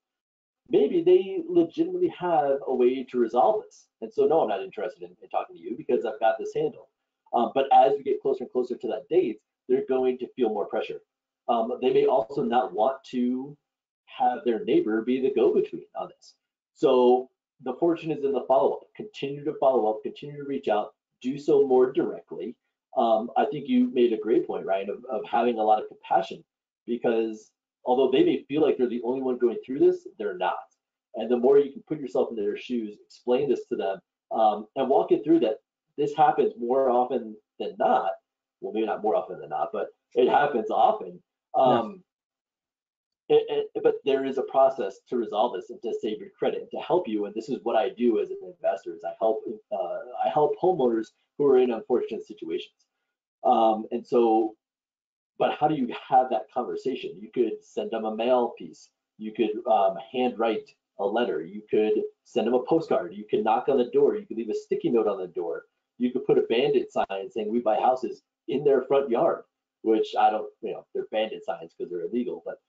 Maybe they legitimately have a way to resolve this. And so, no, I'm not interested in talking to you because I've got this handled. But as we get closer and closer to that date, they're going to feel more pressure. They may also not want to have their neighbor be the go-between on this. So the fortune is in the follow-up. Continue to follow up, continue to reach out, do so more directly. I think you made a great point, Ryan, of having a lot of compassion, because although they may feel like they're the only one going through this, they're not. And the more you can put yourself in their shoes, explain this to them, and walk it through that this happens more often than not. Well, maybe not more often than not, but it happens often. But there is a process to resolve this and to save your credit and to help you. And this is what I do as an investor: is I help homeowners who are in unfortunate situations. And so But how do you have that conversation? You could send them a mail piece. You could handwrite a letter. You could send them a postcard. You could knock on the door. You could leave a sticky note on the door. You could put a bandit sign saying we buy houses in their front yard, which I don't, they're bandit signs because they're illegal, but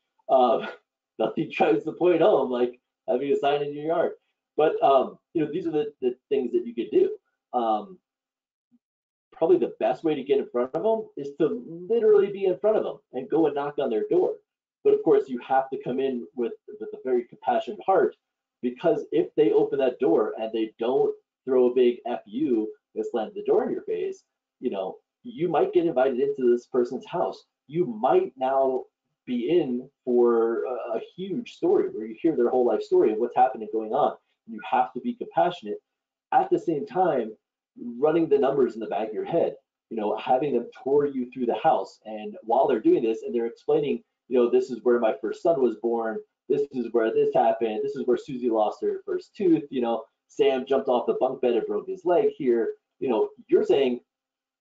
nothing tries the point home like having a sign in your yard. But these are the things that you could do. Probably the best way to get in front of them is to literally be in front of them and go and knock on their door. But of course, you have to come in with a very compassionate heart, because if they open that door and they don't throw a big F you and slam the door in your face, you might get invited into this person's house. You might now be in for a huge story where you hear their whole life story of what's happening going on. You have to be compassionate. At the same time, running the numbers in the back of your head, having them tour you through the house. And while they're doing this and they're explaining, this is where my first son was born, this is where this happened, this is where Susie lost her first tooth, Sam jumped off the bunk bed and broke his leg here. You're saying,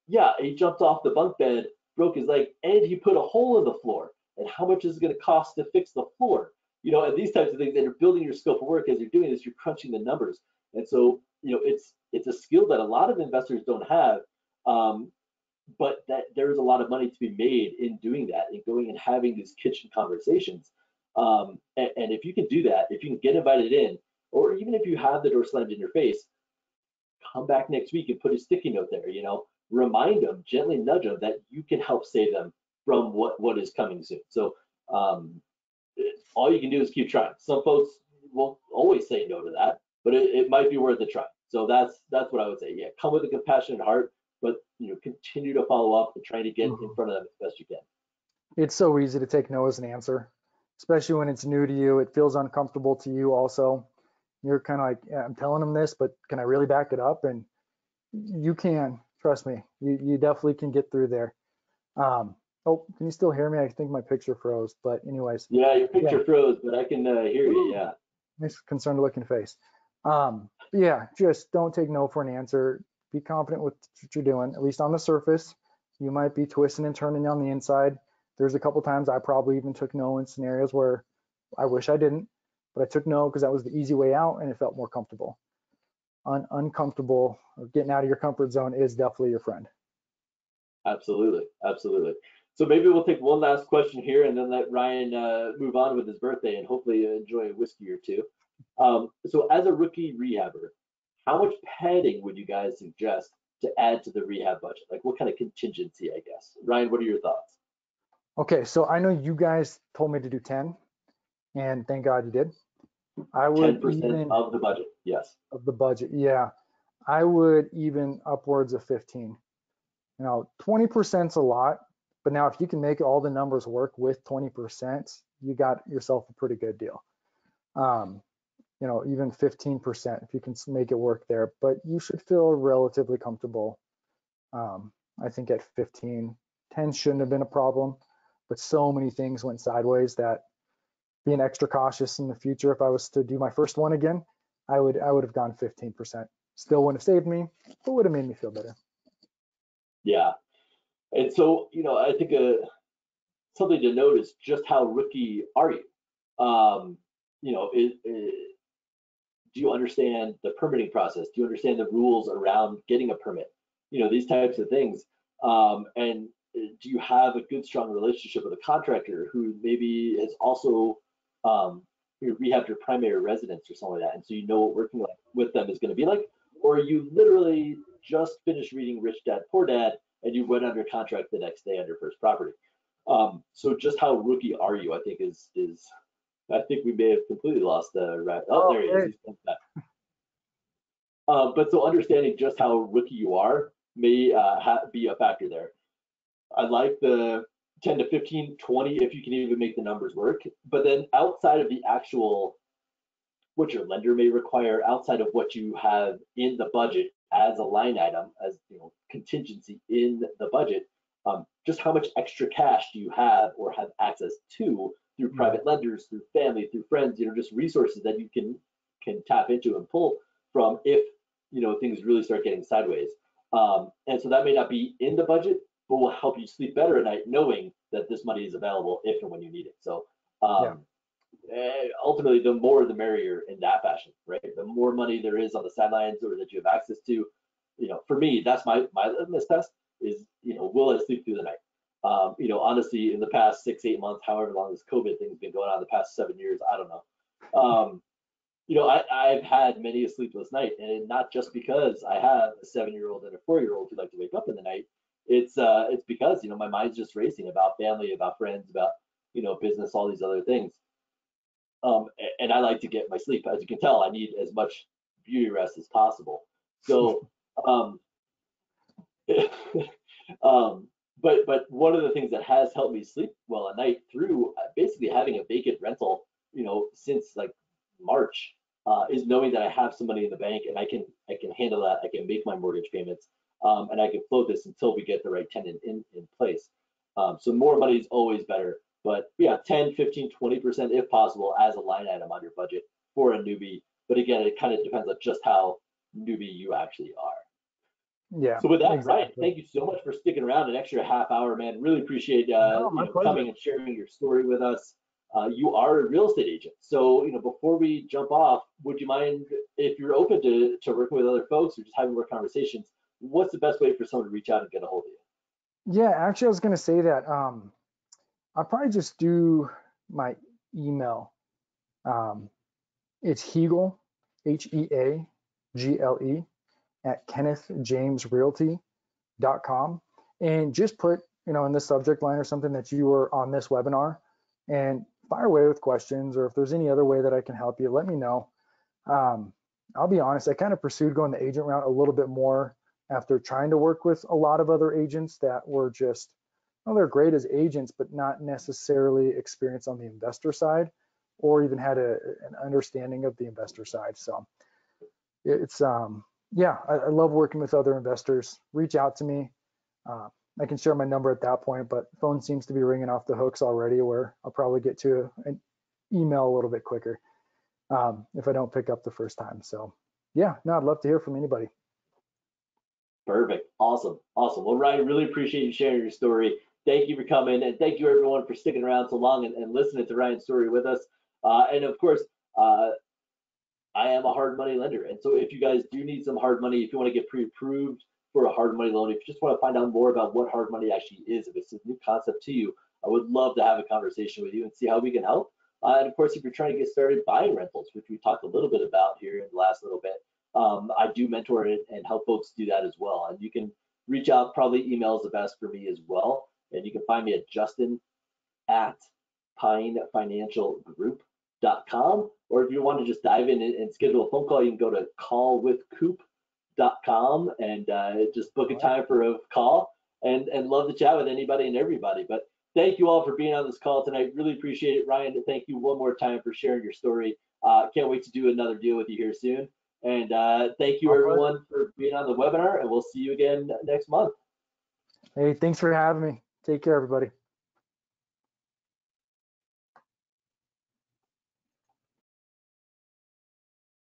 yeah, he jumped off the bunk bed, broke his leg, and he put a hole in the floor. And how much is it going to cost to fix the floor? And these types of things that are building your scope of work. As you're doing this, you're crunching the numbers. And so, it's a skill that a lot of investors don't have, but that there's a lot of money to be made in doing that, and going and having these kitchen conversations. And if you can do that, if you can get invited in, or even if you have the door slammed in your face, come back next week and put a sticky note there, remind them, gently nudge them that you can help save them from what is coming soon. So all you can do is keep trying. Some folks won't always say no to that, but it might be worth a try. So that's what I would say. Yeah, come with a compassionate heart, but continue to follow up and try to get in front of them as best you can. It's so easy to take no as an answer, especially when it's new to you. It feels uncomfortable to you also. You're kind of like, yeah, I'm telling them this, but can I really back it up? And you can, trust me, you definitely can get through there. Oh, can you still hear me? I think my picture froze, but anyways. Yeah, your picture froze, but I can hear you, yeah. Nice concerned looking face. Yeah, just don't take no for an answer. Be confident with what you're doing, at least on the surface. You might be twisting and turning on the inside. There's a couple times I probably even took no in scenarios where I wish I didn't, but I took no because that was the easy way out and it felt more comfortable. Uncomfortable or getting out of your comfort zone is definitely your friend. Absolutely, absolutely. So maybe we'll take one last question here and then let Ryan move on with his birthday and hopefully enjoy a whiskey or two. So as a rookie rehabber, how much padding would you guys suggest to add to the rehab budget? Like what kind of contingency, I guess? Ryan, what are your thoughts? Okay, so I know you guys told me to do 10, and thank God you did. I would 10% of the budget, yes. Of the budget, yeah. I would even upwards of 15. 20%'s a lot, but now if you can make all the numbers work with 20%, you got yourself a pretty good deal. Even 15% if you can make it work there, but you should feel relatively comfortable. I think at 15, 10 shouldn't have been a problem, but so many things went sideways that being extra cautious in the future, if I was to do my first one again, I would have gone 15%. Still wouldn't have saved me, but would have made me feel better. Yeah. And so, I think something to note is just how rookie are you? Do you understand the permitting process? Do you understand the rules around getting a permit? These types of things. And do you have a good, strong relationship with a contractor who maybe has also rehabbed your primary residence or something like that? And so what working with them is going to be like? Or you literally just finished reading Rich Dad, Poor Dad, and you went under contract the next day on your first property. So just how rookie are you, I think is I think we may have completely lost the right. Oh, there he is. He's back. But so understanding just how rookie you are may be a factor there. I like the 10 to 15, 20 if you can even make the numbers work. But then outside of the actual, what your lender may require, outside of what you have in the budget as a line item, as contingency in the budget, just how much extra cash do you have or have access to through private lenders, through family, through friends, just resources that you can tap into and pull from if things really start getting sideways. And so that may not be in the budget, but will help you sleep better at night knowing that this money is available if and when you need it. So Yeah. ultimately, the more the merrier in that fashion, right? The more money there is on the sidelines or that you have access to, for me, that's my litmus test is, will I sleep through the night? Honestly, in the past 6-8 months, however long this COVID thing's been going on, the past 7 years, I don't know. I've had many a sleepless night, and not just because I have a 7-year-old and a 4-year-old who like to wake up in the night. It's because my mind's just racing about family, about friends, about business, all these other things. And I like to get my sleep. As you can tell, I need as much beauty rest as possible. So, but one of the things that has helped me sleep well at night through basically having a vacant rental, since like March, is knowing that I have some money in the bank and I can handle that. I can make my mortgage payments, and I can float this until we get the right tenant in place. So more money is always better. But yeah, 10, 15, 20% if possible as a line item on your budget for a newbie. But again, it kind of depends on just how newbie you actually are. Yeah. So with that, exactly. Ryan, thank you so much for sticking around an extra half hour, man. Really appreciate My pleasure. coming and sharing your story with us. You are a real estate agent. So before we jump off, would you mind, if you're open to working with other folks or just having more conversations, what's the best way for someone to reach out and get a hold of you? Yeah, actually, I was going to say that. I'll probably just do my email. It's Heagle, Heagle, at KennethJamesRealty.com. And just put, in the subject line or something that you were on this webinar, and fire away with questions, or if there's any other way that I can help you, let me know. I'll be honest, I kind of pursued going the agent route a little bit more after trying to work with a lot of other agents that were just, they're great as agents, but not necessarily experienced on the investor side, or even had an understanding of the investor side. So it's, yeah, I love working with other investors. Reach out to me. I can share my number at that point, but phone seems to be ringing off the hooks already, where I'll probably get to an email a little bit quicker if I don't pick up the first time. So yeah, no, I'd love to hear from anybody. Perfect. Awesome. Well, Ryan, really appreciate you sharing your story. Thank you for coming, and thank you everyone for sticking around so long and listening to Ryan's story with us. And of course, I am a hard money lender. And so if you guys do need some hard money, if you want to get pre-approved for a hard money loan, if you just want to find out more about what hard money actually is, if it's a new concept to you, I would love to have a conversation with you and see how we can help. And of course, if you're trying to get started buying rentals, which we talked a little bit about here in the last little bit, I do mentor it and help folks do that as well. And you can reach out, probably email is the best for me as well. And you can find me at justin@pinefinancialgroup.com. Or if you want to just dive in and schedule a phone call, you can go to callwithcoop.com and just book a time for a call, and love to chat with anybody and everybody. But thank you all for being on this call tonight. Really appreciate it. Ryan, thank you one more time for sharing your story. Can't wait to do another deal with you here soon. And thank you everyone for being on the webinar, and we'll see you again next month. Hey, thanks for having me. Take care, everybody.